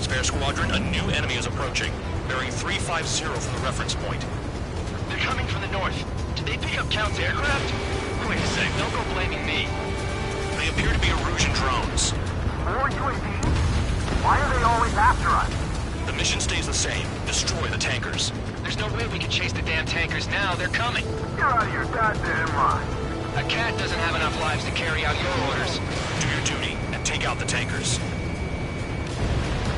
Spare Squadron, a new enemy is approaching. Bearing 350 from the reference point. They're coming from the north. Did they pick up Count's aircraft? Wait a sec, don't go blaming me. They appear to be Erusian drones. More UAVs? Why are they always after us? The mission stays the same. Destroy the tankers. There's no way we can chase the damn tankers now. They're coming. You're out of your goddamn mind. A cat doesn't have enough lives to carry out your orders. Do your duty and take out the tankers.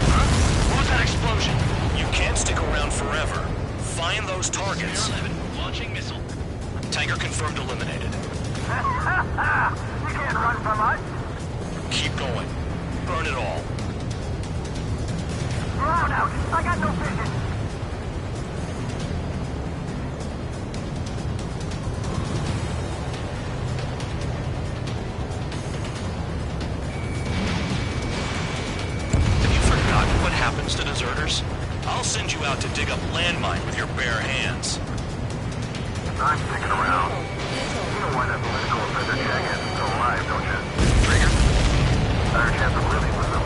Huh? What was that explosion? You can't stick around forever. Find those targets. Spare 11, launching missile. Tanker confirmed eliminated. You can't run from us. Keep going. Burn it all. Drown out. I got no vision. Have you forgotten what happens to deserters? I'll send you out to dig up landmine with your bare hands. I'm sticking around. You don't want that political offender jacket still alive, don't you? Trigger. Better chance of living with them.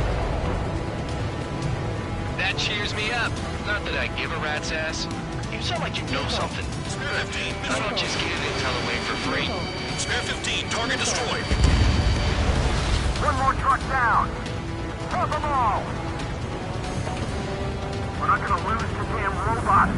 That cheers me up. Not that I give a rat's ass. You sound like you know something. Spare 15, I don't just give intel away for free. Spare 15, target destroyed. One more truck down. Drop them all. We're not gonna lose the damn robot.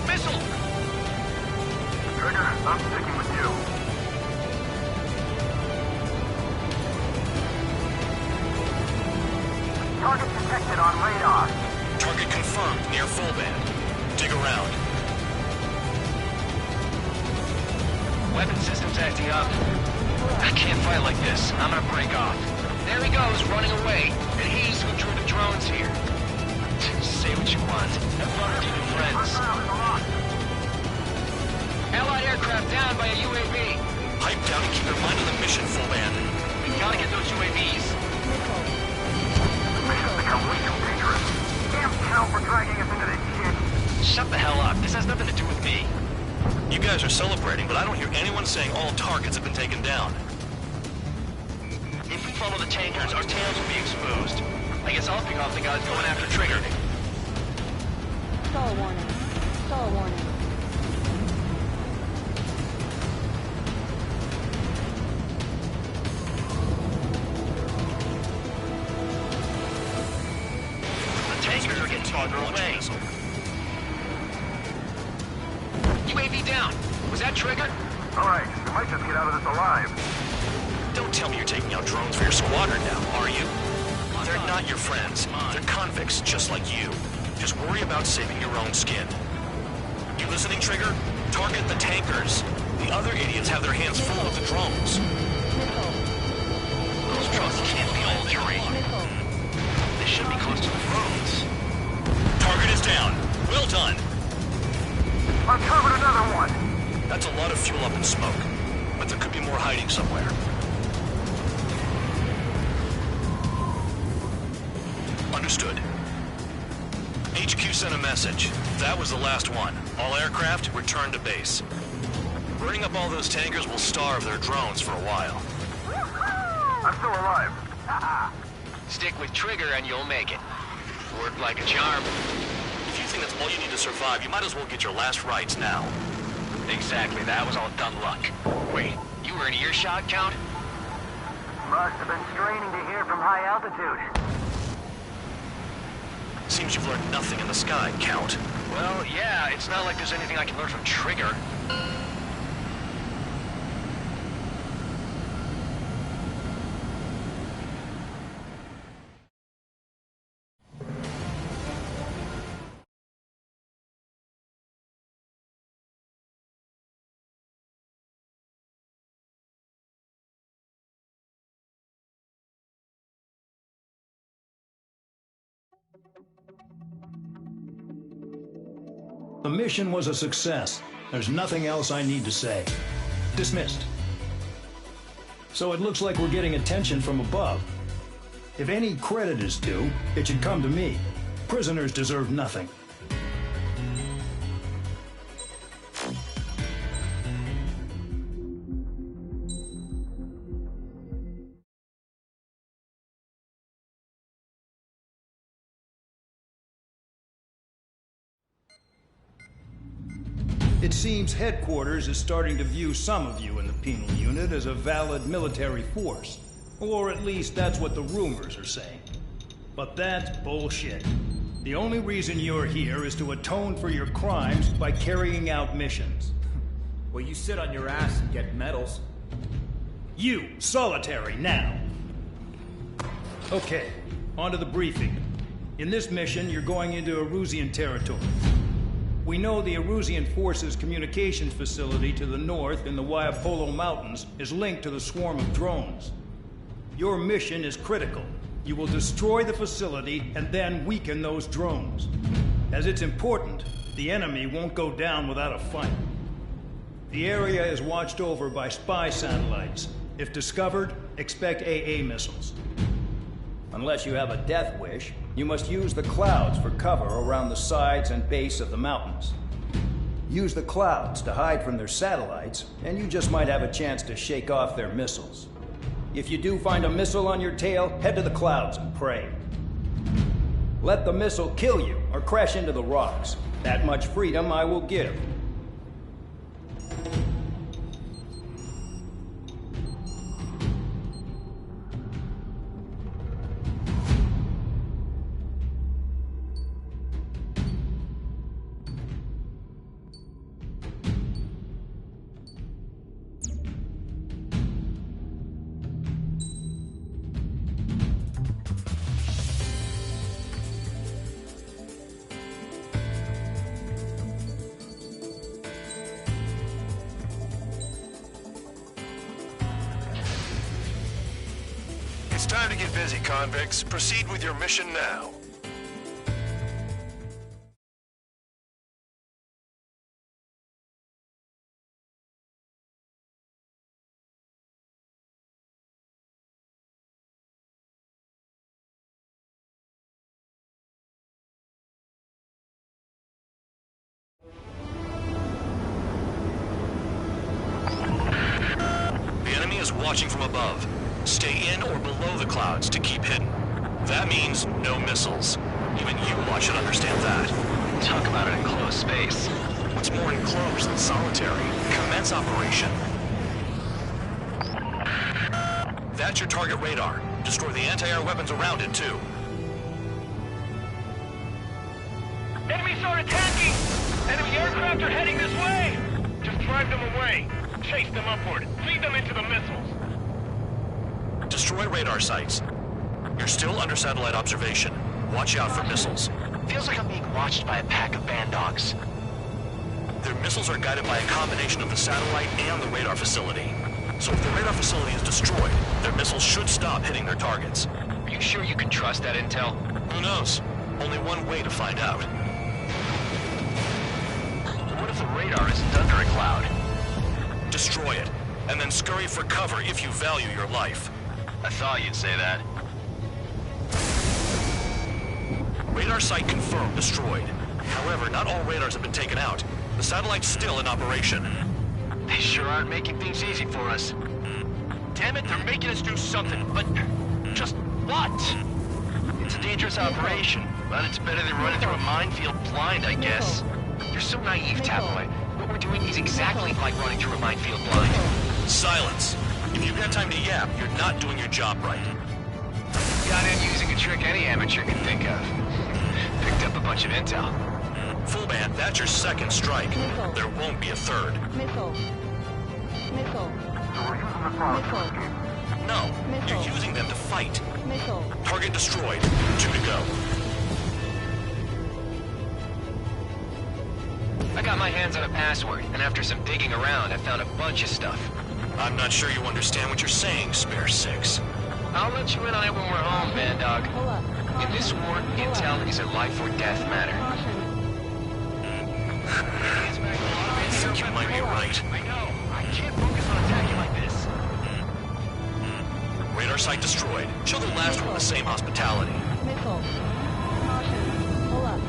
Missile! Trigger, I'm sticking with you. Target detected on radar. Target confirmed near full band. Dig around. Weapon system's acting up. I can't fight like this. I'm gonna break off. There he goes, running away. And he's who drew the drones here. Say what you want. Have fun with your friends. Allied aircraft down by a UAV. Pipe down and keep your mind on the mission, full band. We gotta get those UAVs. The mission's become way too dangerous. Damn Count for dragging us into this shit. Shut the hell up. This has nothing to do with me. You guys are celebrating, but I don't hear anyone saying all targets have been taken down. If we follow the tankers, our tails will be exposed. I guess I'll pick off the guys going after Trigger. Stall warning. Stall warning. The tankers are getting farther away. UAV down. Was that Trigger? Alright, we might just get out of this alive. Don't tell me you're taking out drones for your squadron now, are you? They're not your friends. They're convicts, just like you. Just worry about saving your own skin. You listening, Trigger? Target the tankers. The other idiots have their hands full with the drones. Those drones can't be all terrain. They should be close to the roads. Target is down. Well done. Uncovered another one. That's a lot of fuel up in smoke. But there could be more hiding somewhere. Understood. HQ sent a message. That was the last one. All aircraft, return to base. Burning up all those tankers will starve their drones for a while. I'm still alive. Stick with Trigger and you'll make it. Work like a charm. If you think that's all you need to survive, you might as well get your last rites now. Exactly, that was all dumb luck. Wait, you were in earshot, Count? Must have been straining to hear from high altitude. Seems you've learned nothing in the sky, Count. Well, yeah, it's not like there's anything I can learn from Trigger. The mission was a success. There's nothing else I need to say. Dismissed. So it looks like we're getting attention from above. If any credit is due, it should come to me. Prisoners deserve nothing. It seems headquarters is starting to view some of you in the penal unit as a valid military force. Or at least that's what the rumors are saying. But that's bullshit. The only reason you're here is to atone for your crimes by carrying out missions. Well, you sit on your ass and get medals. You, solitary, now. Okay, on to the briefing. In this mission, you're going into Erusian territory. We know the Erusian Forces communications facility to the north in the Waiapolo Mountains is linked to the swarm of drones. Your mission is critical. You will destroy the facility and then weaken those drones. As it's important, the enemy won't go down without a fight. The area is watched over by spy satellites. If discovered, expect AA missiles. Unless you have a death wish, you must use the clouds for cover around the sides and base of the mountains. Use the clouds to hide from their satellites, and you just might have a chance to shake off their missiles. If you do find a missile on your tail, head to the clouds and pray. Let the missile kill you or crash into the rocks. That much freedom I will give. It's time to get busy, convicts. Proceed with your mission now. The enemy is watching from above. Stay in or below the clouds to keep hidden. That means no missiles. Even you should understand that. Talk about an enclosed space. What's more enclosed than solitary? Commence operation. That's your target radar. Destroy the anti-air weapons around it, too. Enemies are attacking! Enemy aircraft are heading this way! Just drive them away. Chase them upward. Feed them into the missiles. Destroy radar sites. You're still under satellite observation. Watch out for missiles. Feels like I'm being watched by a pack of band dogs. Their missiles are guided by a combination of the satellite and the radar facility. So if the radar facility is destroyed, their missiles should stop hitting their targets. Are you sure you can trust that intel? Who knows? Only one way to find out. What if the radar isn't under a cloud? Destroy it, and then scurry for cover if you value your life. I thought you'd say that. Radar site confirmed destroyed. However, not all radars have been taken out. The satellite's still in operation. They sure aren't making things easy for us. Damn it, they're making us do something, but just what? It's a dangerous operation, but it's better than running through a minefield blind, I guess. You're so naive, Taboy. What we're doing is exactly like running through a minefield blind. Silence. If you've got time to yap, you're not doing your job right. Got in using a trick any amateur can think of. Picked up a bunch of intel. Full band, that's your second strike. Missile. There won't be a third. Missile. Missile. Missile. No, Missile. you're using them to fight. Missile. Target destroyed. 2 to go. I got my hands on a password, and after some digging around, I found a bunch of stuff. I'm not sure you understand what you're saying, Spare 6. I'll let you in on it when we're home, Bandog. Pull up. In this war, intel is a life or death matter. Caution. I think you might be right. I know. I can't focus on attacking like this. Radar site destroyed. Show the last one the same hospitality. Missile. Caution. Pull up.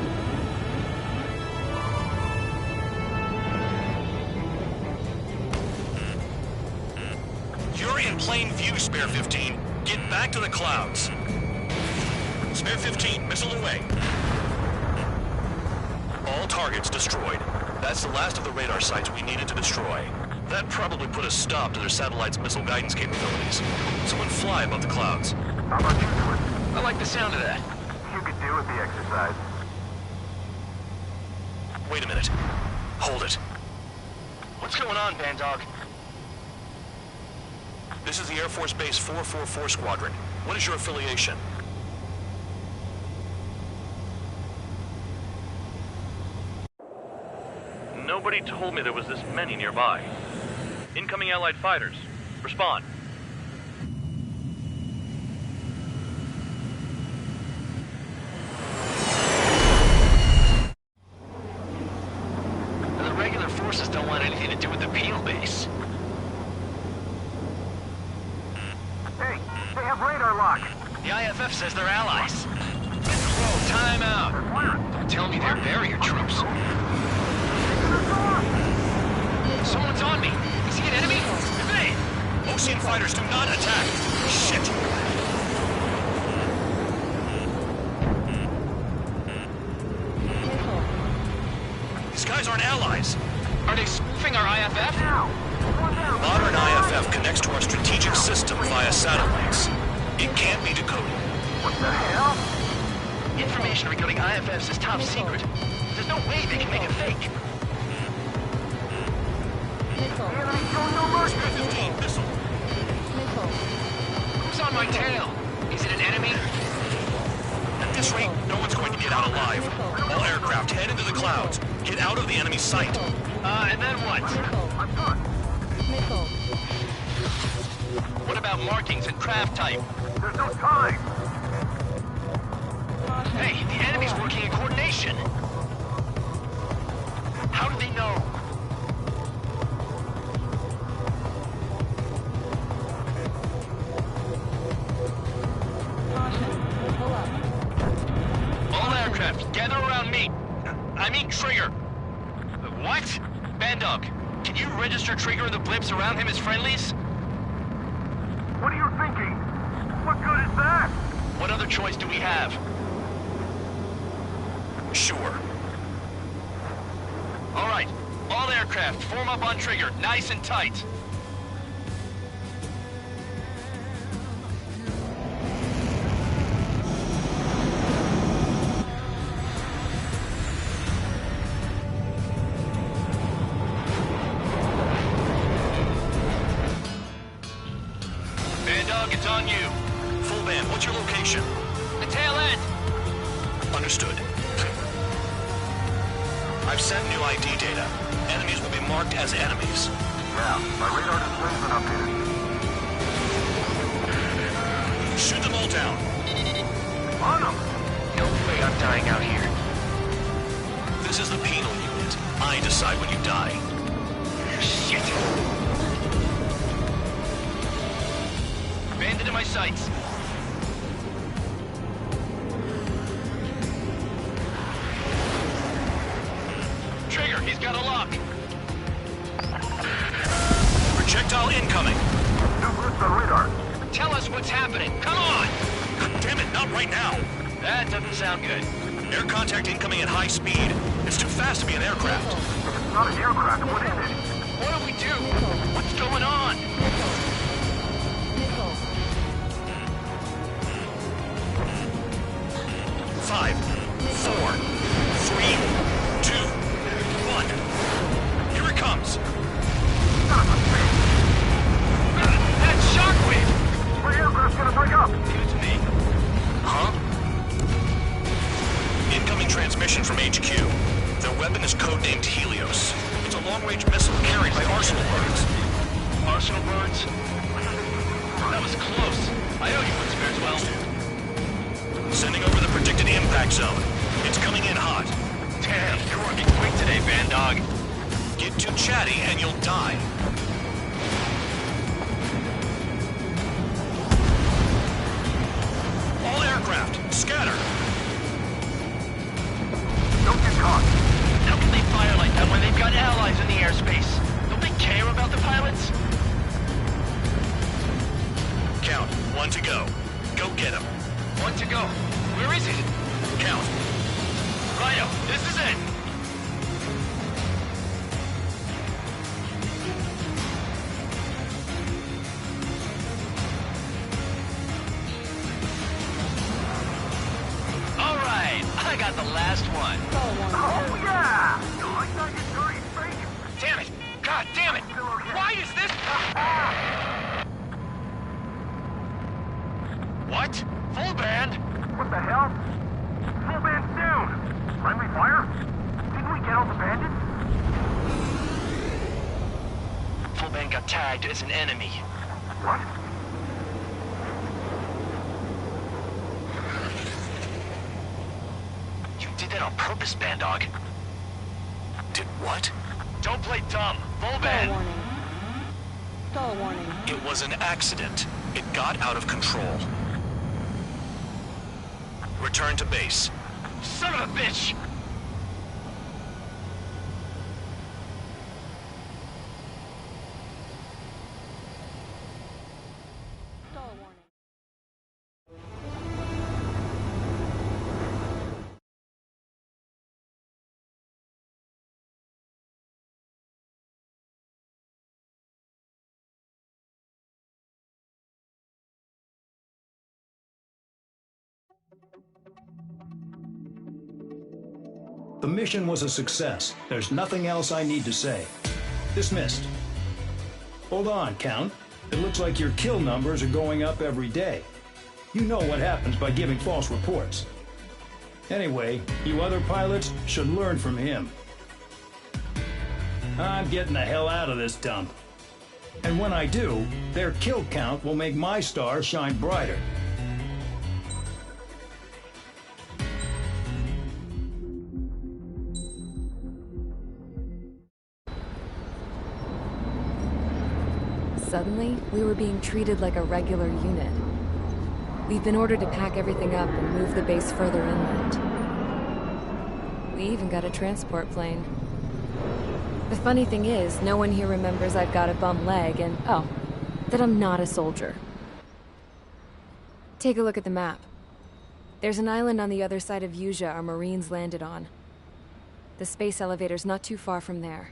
You're in plain view, Spare 15. Get back to the clouds. Spare 15, missile away. All targets destroyed. That's the last of the radar sites we needed to destroy. That probably put a stop to their satellite's missile guidance capabilities. Someone fly above the clouds. How about you do it? I like the sound of that. You could do with the exercise. Wait a minute. Hold it. What's going on, Bandog? This is the Air Force Base 444 Squadron. What is your affiliation? Nobody told me there was this many nearby. Incoming Allied fighters. Respond. The regular forces don't want anything to do with the Peel base. Hey, they have radar lock. The IFF says they're allies. Whoa, time out. Don't tell me they're barrier troops. Someone's on me. Is he an enemy? Evade! Ocean fighters do not attack. Shit. Missile. These guys aren't allies. Are they spoofing our IFF? Modern IFF connects to our strategic system via satellites. It can't be decoded. What the hell? Information regarding IFFs is top secret. There's no way they can make it fake. Missile. The enemy's showing no mercy. Missile. Missile. Who's on my tail? Is it an enemy? At this rate, no one's going to get out alive. All aircraft head into the clouds. Get out of the enemy sight. And then what? I'm done. Missile. What about markings and craft type? There's no time. Caution. Hey, the enemy's working in coordination. How do they know? Caution. Pull up. All aircraft, gather around me. I mean Trigger. What? Bandog, can you register Trigger and the blips around him as friendlies? What are you thinking? What good is that? What other choice do we have? Sure. All right, all aircraft, form up on Trigger, nice and tight. Bandog, it's on you. Full band, what's your location? The tail end. Understood. I've sent new ID data. Enemies will be marked as enemies. Yeah, my radar display's been updated. Shoot them all down. On them! No way I'm dying out here. This is the penal unit. I decide when you die. Shit! Bandit in my sights. Trigger, he's got a lock. Projectile incoming. New blips on radar. Tell us what's happening. Come on! God damn it, not right now. That doesn't sound good. Air contact incoming at high speed. It's too fast to be an aircraft. If it's not an aircraft, what is it? What do we do? What's going on? Missile. 5, 4, 3, 2, strike zone. It's coming in hot. Damn, you're working quick today, Bandog. Get too chatty and you'll die. All aircraft, scatter. Don't get caught. How can they fire like that when they've got allies in the airspace? Don't they care about the pilots? Count, 1 to go. Go get him. 1 to go. Where is it? Count. Rhino, this is it. All right, I got the last one. Oh, yeah! I thought you were fake. Damn it! God damn it! Why is this? What? Full band? What the hell? Full band's down. Friendly fire? Didn't we get all the bandits? Full band got tagged as an enemy. What? You did that on purpose, Bandog. Did what? Don't play dumb. Full Stall band. warning. Stall warning. It was an accident. It got out of control. Return to base. Son of a bitch! Stall warning. The mission was a success. There's nothing else I need to say. Dismissed. Hold on, Count. It looks like your kill numbers are going up every day. You know what happens by giving false reports. Anyway, you other pilots should learn from him. I'm getting the hell out of this dump. And when I do, their kill count will make my star shine brighter. Suddenly, we were being treated like a regular unit. We've been ordered to pack everything up and move the base further inland. We even got a transport plane. The funny thing is, no one here remembers I've got a bum leg and, oh, that I'm not a soldier. Take a look at the map. There's an island on the other side of Usea our Marines landed on. The space elevator's not too far from there.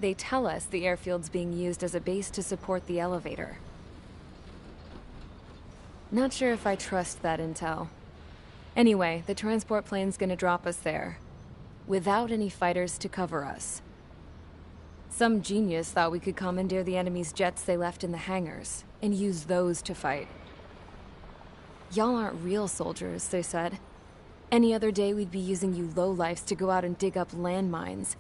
They tell us the airfield's being used as a base to support the elevator. Not sure if I trust that intel. Anyway, the transport plane's gonna drop us there, without any fighters to cover us. Some genius thought we could commandeer the enemy's jets they left in the hangars, and use those to fight. Y'all aren't real soldiers, they said. Any other day we'd be using you lowlifes to go out and dig up landmines.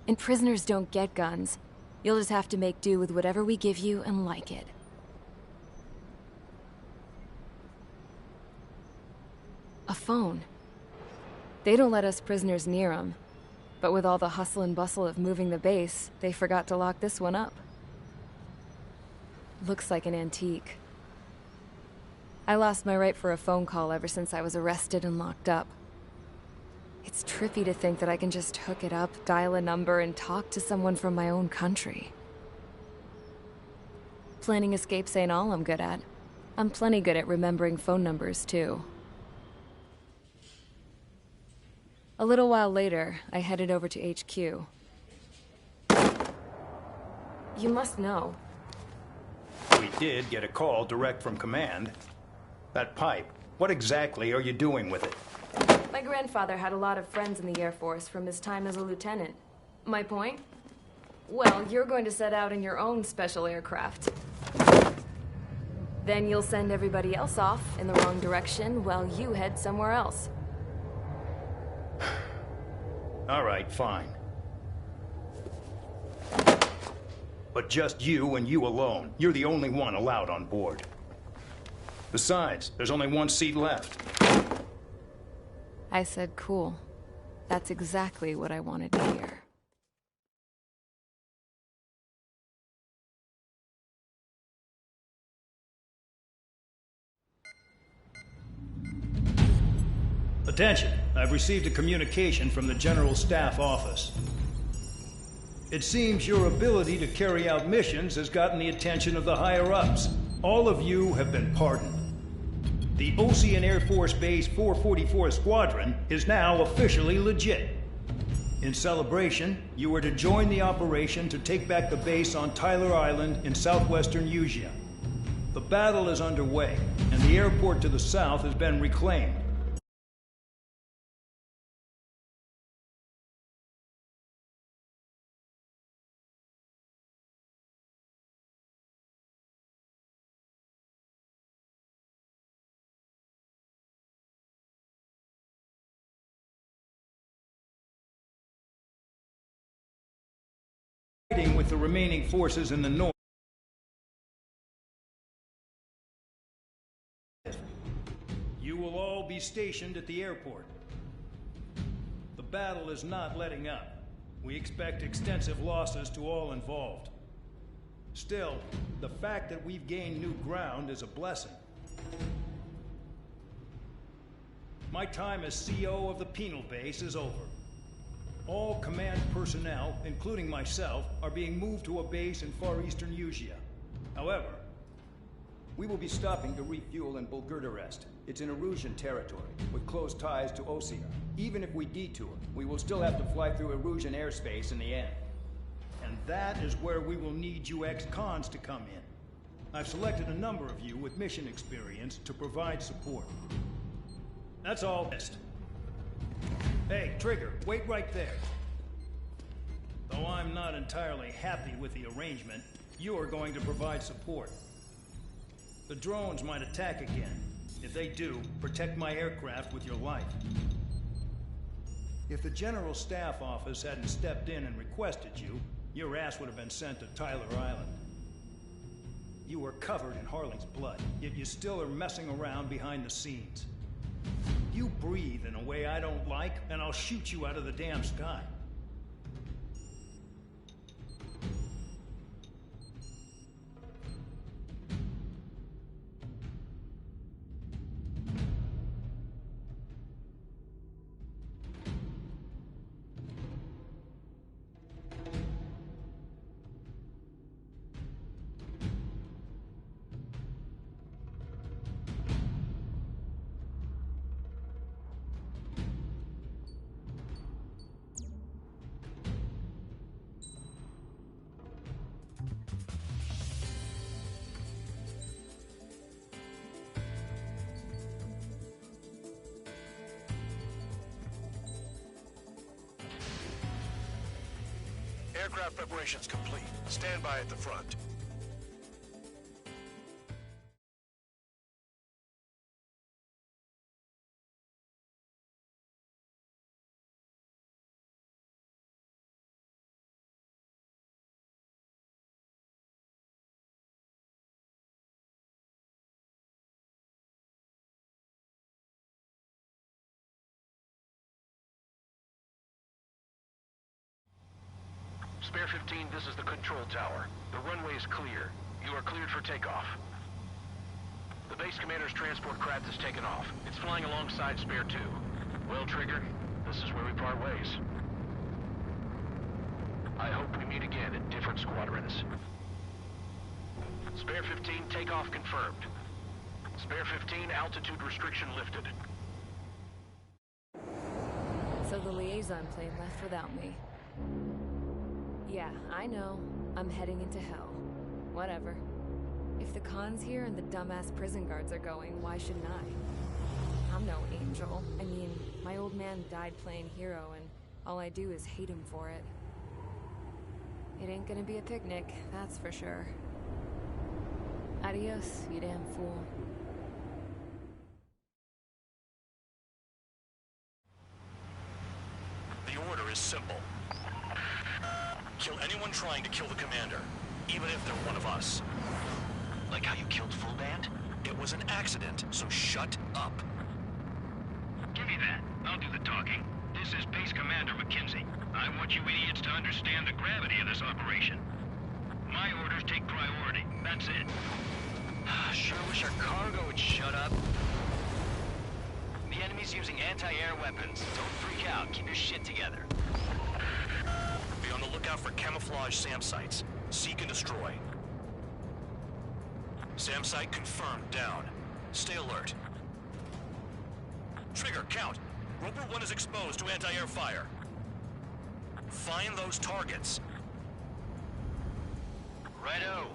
And prisoners don't get guns. You'll just have to make do with whatever we give you and like it. A phone. They don't let us prisoners near them. But with all the hustle and bustle of moving the base, they forgot to lock this one up. Looks like an antique. I lost my right for a phone call ever since I was arrested and locked up. It's trippy to think that I can just hook it up, dial a number, and talk to someone from my own country. Planning escapes ain't all I'm good at. I'm plenty good at remembering phone numbers, too. A little while later, I headed over to HQ. You must know. We did get a call direct from command. That pipe, what exactly are you doing with it? My grandfather had a lot of friends in the Air Force from his time as a lieutenant. My point? Well, you're going to set out in your own special aircraft. Then you'll send everybody else off in the wrong direction while you head somewhere else. All right, fine. But just you and you alone. You're the only one allowed on board. Besides, there's only one seat left. I said cool. That's exactly what I wanted to hear. Attention, I've received a communication from the General Staff Office. It seems your ability to carry out missions has gotten the attention of the higher-ups. All of you have been pardoned. The Osean Air Force Base 444 Squadron is now officially legit. In celebration, you are to join the operation to take back the base on Tyler Island in southwestern Usea. The battle is underway, and the airport to the south has been reclaimed. Fighting with the remaining forces in the north. You will all be stationed at the airport. The battle is not letting up. We expect extensive losses to all involved. Still, the fact that we've gained new ground is a blessing. My time as CO of the Penal Base is over. All command personnel, including myself, are being moved to a base in far eastern Usea. However, we will be stopping to refuel in Bulgurdarest. It's in Erusian territory, with close ties to Osea. Even if we detour, we will still have to fly through Erusian airspace in the end. And that is where we will need you ex-cons to come in. I've selected a number of you with mission experience to provide support. That's all. Hey, Trigger, wait right there. Though I'm not entirely happy with the arrangement, you are going to provide support. The drones might attack again. If they do, protect my aircraft with your life. If the General Staff Office hadn't stepped in and requested you, your ass would have been sent to Tyler Island. You were covered in Harling's blood, yet you still are messing around behind the scenes. You breathe in a way I don't like, and I'll shoot you out of the damn sky. Aircraft preparations complete. Stand by at the front. Spare 15, this is the control tower. The runway is clear. You are cleared for takeoff. The base commander's transport craft has taken off. It's flying alongside Spare 2. Well, Trigger, this is where we part ways. I hope we meet again in different squadrons. Spare 15, takeoff confirmed. Spare 15, altitude restriction lifted. So the liaison plane left without me. Yeah, I know. I'm heading into hell. Whatever. If the con's here and the dumbass prison guards are going, why shouldn't I? I'm no angel. I mean, my old man died playing hero, and all I do is hate him for it. It ain't gonna be a picnic, that's for sure. Adios, you damn fool. The order is simple. Kill anyone trying to kill the commander, even if they're one of us. Like how you killed Full Band? It was an accident, so shut up. Give me that. I'll do want you idiots to understand the gravity of this operation. My orders take priority. That's it. Sure wish our cargo would shut up. The enemy's using anti-air weapons. Don't freak out. Keep your shit together. Be on the lookout for camouflage SAM sites. Seek and destroy. SAM site confirmed. Down. Stay alert. Trigger, count. Roper 1 is exposed to anti-air fire. Find those targets. Righto.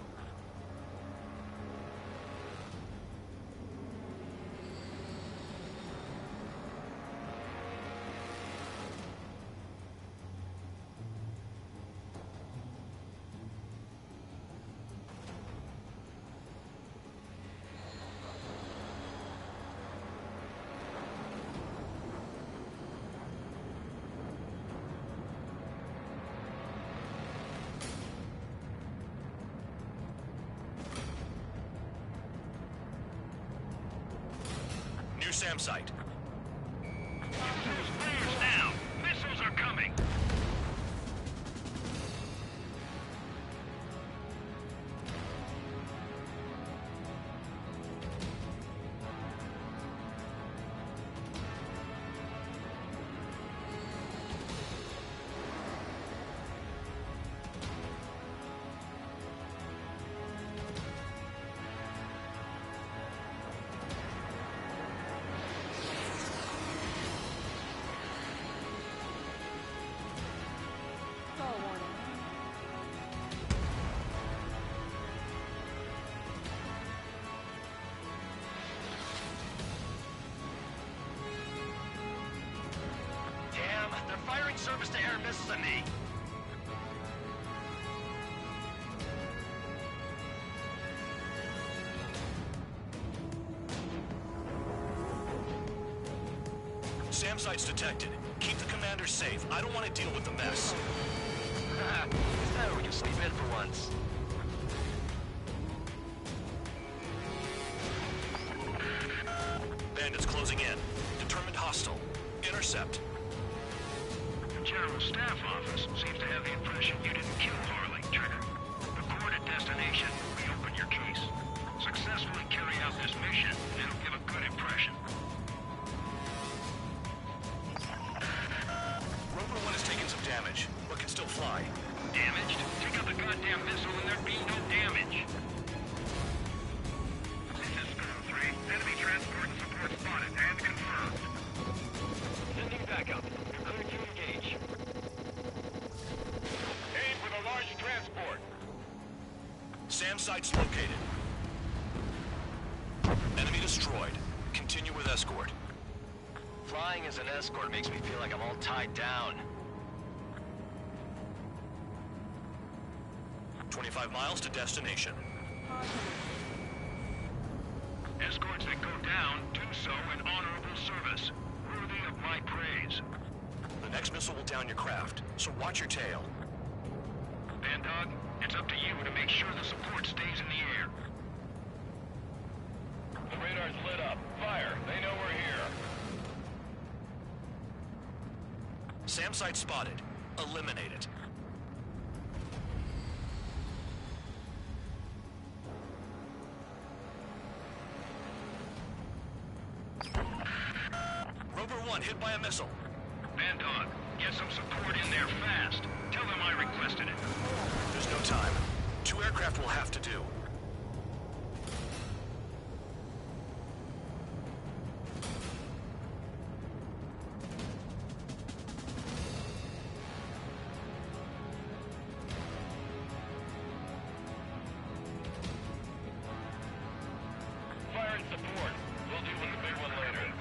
New SAM site. Those flares down! Missiles are coming! Stall warning. Damn, they're firing surface-to-air missiles at me. SAM sites detected. Keep the commander safe. I don't want to deal with the mess. We can sleep in for once. Bandits closing in. Determined hostile. Intercept. The General Staff Office seems to have the impression you didn't kill Harley, Trigger. Report at destination. Reopen your case. Successfully carry out this mission, and it'll give a good impression. Roper 1 has taken some damage, but can still fly. Damaged? Take out the goddamn missile and there'd be no damage. This is Skull 3. Enemy transport and support spotted and confirmed. Sending backup. You're clear to engage. Aim for the large transport. SAM sites located. Enemy destroyed. Continue with escort. Flying as an escort makes me feel like I'm all tied down. 25 miles to destination. Escorts that go down do so in honorable service, worthy of my praise. The next missile will down your craft, so watch your tail. Bandog, it's up to you to make sure the support stays in the air. The radar's lit up. Fire. They know we're here. SAM site spotted. Eliminate it. Rover 1 hit by a missile. Bandog, get some support in there fast. Tell them I requested it. There's no time. 2 aircraft will have to do. Fire and support. We'll deal with the big one later.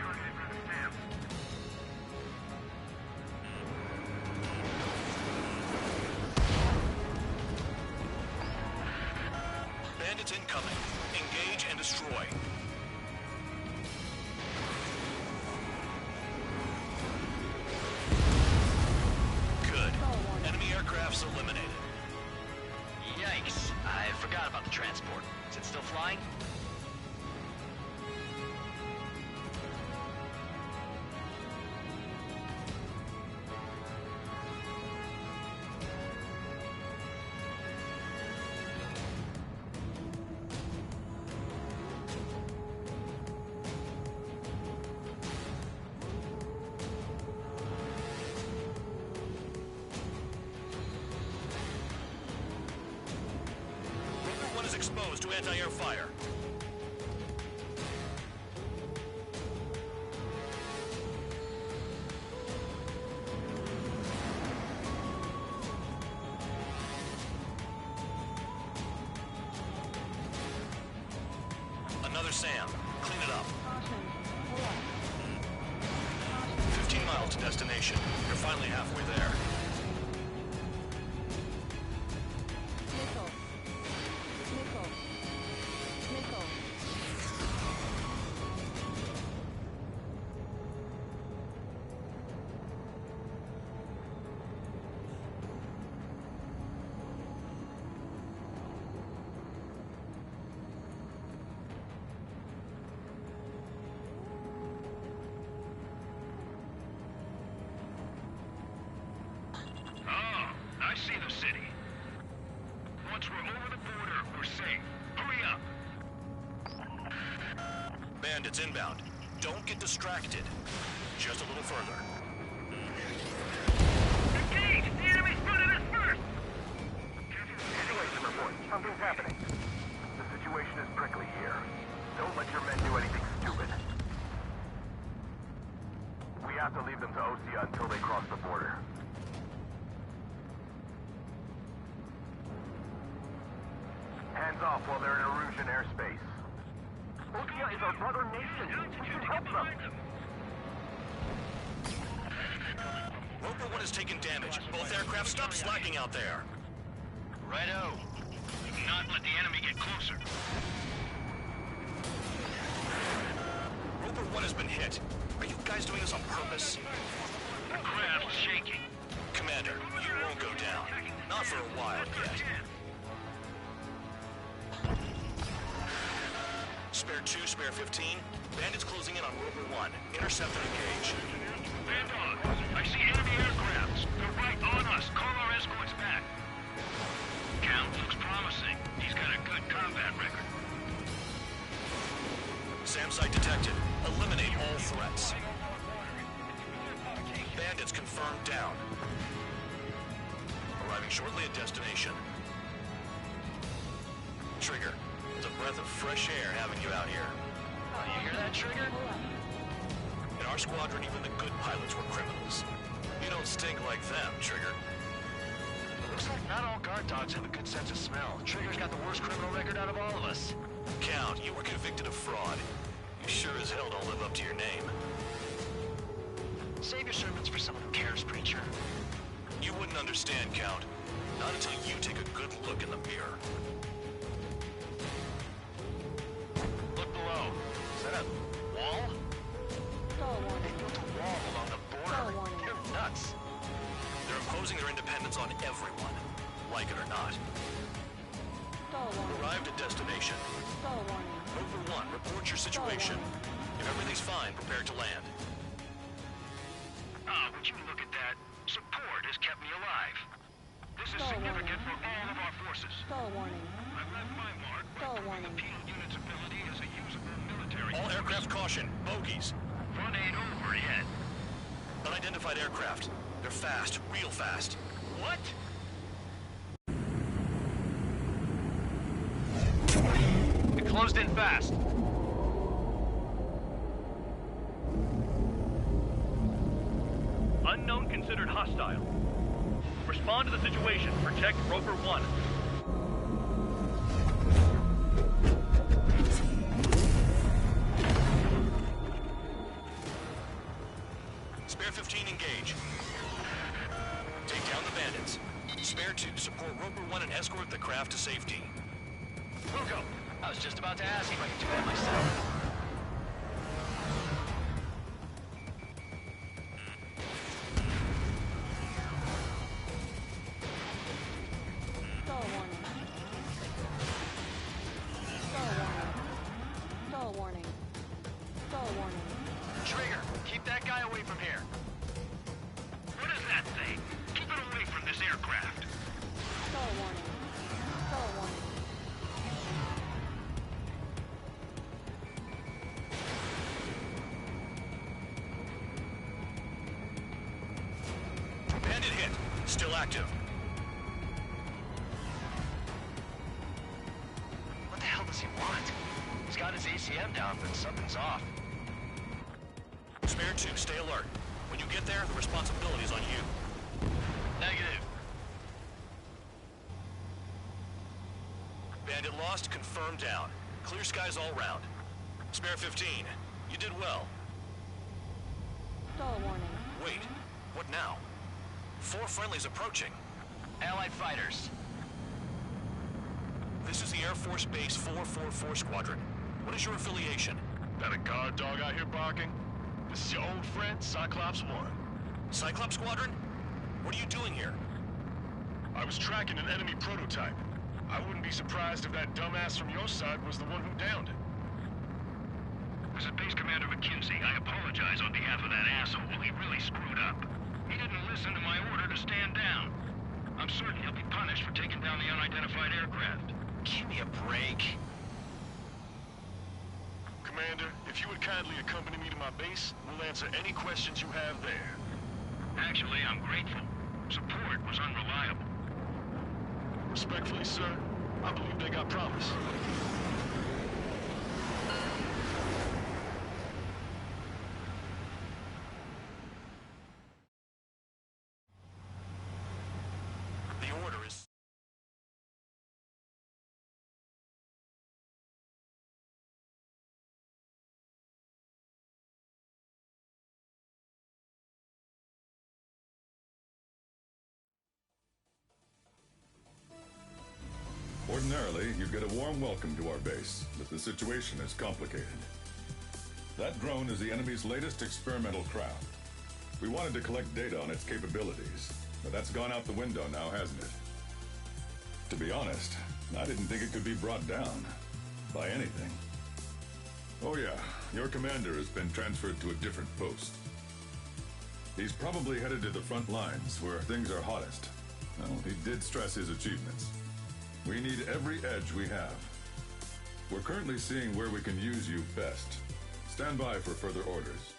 Bandits incoming. Engage and destroy. Good. Enemy aircraft's eliminated. Yikes. I forgot about the transport. Is it still flying? exposed to anti-air fire. Another SAM. Clean it up. 15 miles to destination. You're finally halfway there. I see the city. Once we're over the border, we're safe. Hurry up! Bandits inbound. Don't get distracted. Just a little further. Engage! The enemy's running us first! Situation report. Something's happening. The situation is prickly here. Don't let your men do anything stupid. We have to leave them to Osea until they cross the border. Hands off while they're in Erusian airspace. Osea is our brother nation. We should help them. Roper 1 has taken damage. Both aircraft, stop slacking out there. Righto. Do not let the enemy get closer. Roper 1 has been hit. Are you guys doing this on purpose? The craft's shaking. Commander, you won't go down. Not for a while yet. Spare 2, spare 15. Bandits closing in on Roper 1. Intercept and engage. Stand on. I see enemy aircrafts. They're right on us. Call our escorts back. Count looks promising. He's got a good combat record. SAM site detected. Eliminate all threats. Bandits confirmed down. Arriving shortly at destination. Trigger, it's a breath of fresh air having you out here. Oh, you hear that, Trigger? In our squadron, even the good pilots were criminals. You don't stink like them, Trigger. Looks like not all guard dogs have a good sense of smell. Trigger's got the worst criminal record out of all of us. Count, you were convicted of fraud. You sure as hell don't live up to your name. Save your sermons for someone who cares, preacher. You wouldn't understand, Count. Not until you take a good look in the mirror. Look below. Is that a wall? They built a wall along the border. They're nuts. They're imposing their independence on everyone, like it or not. Arrived at destination. Roper 1, report your situation. If everything's fine, prepare to land. Would you look at that? Support has kept me alive. This is significant for all of our forces. I've left my mark by the penal unit's ability as a usable military... All aircraft caution. Bogies. Run ain't over yet. Unidentified aircraft. They're fast. Real fast. What? It closed in fast. Unknown considered hostile. Respond to the situation. Protect Roper 1. Spare 15, engage. Take down the bandits. Spare 2, support Roper 1 and escort the craft to safety. Wilco, I was just about to ask if I could do that myself. Trigger, keep that guy away from here. What is that thing? Keep it away from this aircraft. Bandit hit. Still active. ECM down, but something's off. Spare 2, stay alert. When you get there, the responsibility is on you. Negative. Bandit lost, confirmed down. Clear skies all round. Spare 15, you did well. Stall warning. Wait, what now? 4 friendlies approaching. Allied fighters. This is the Air Force Base 444 Squadron. What is your affiliation? That a guard dog out here barking? This is your old friend, Cyclops 1. Cyclops Squadron? What are you doing here? I was tracking an enemy prototype. I wouldn't be surprised if that dumbass from your side was the one who downed it. This is Base Commander McKinsey. I apologize on behalf of that asshole. He really screwed up. He didn't listen to my order to stand down. I'm certain he'll be punished for taking down the unidentified aircraft. Give me a break. Commander, if you would kindly accompany me to my base, we'll answer any questions you have there. Actually, I'm grateful. Support was unreliable. Respectfully, sir, I believe they got promise. The order is... Ordinarily, you'd get a warm welcome to our base, but the situation is complicated. That drone is the enemy's latest experimental craft. We wanted to collect data on its capabilities, but that's gone out the window now, hasn't it? To be honest, I didn't think it could be brought down by anything. Oh yeah, your commander has been transferred to a different post. He's probably headed to the front lines where things are hottest. Well, he did stress his achievements. We need every edge we have. We're currently seeing where we can use you best. Stand by for further orders.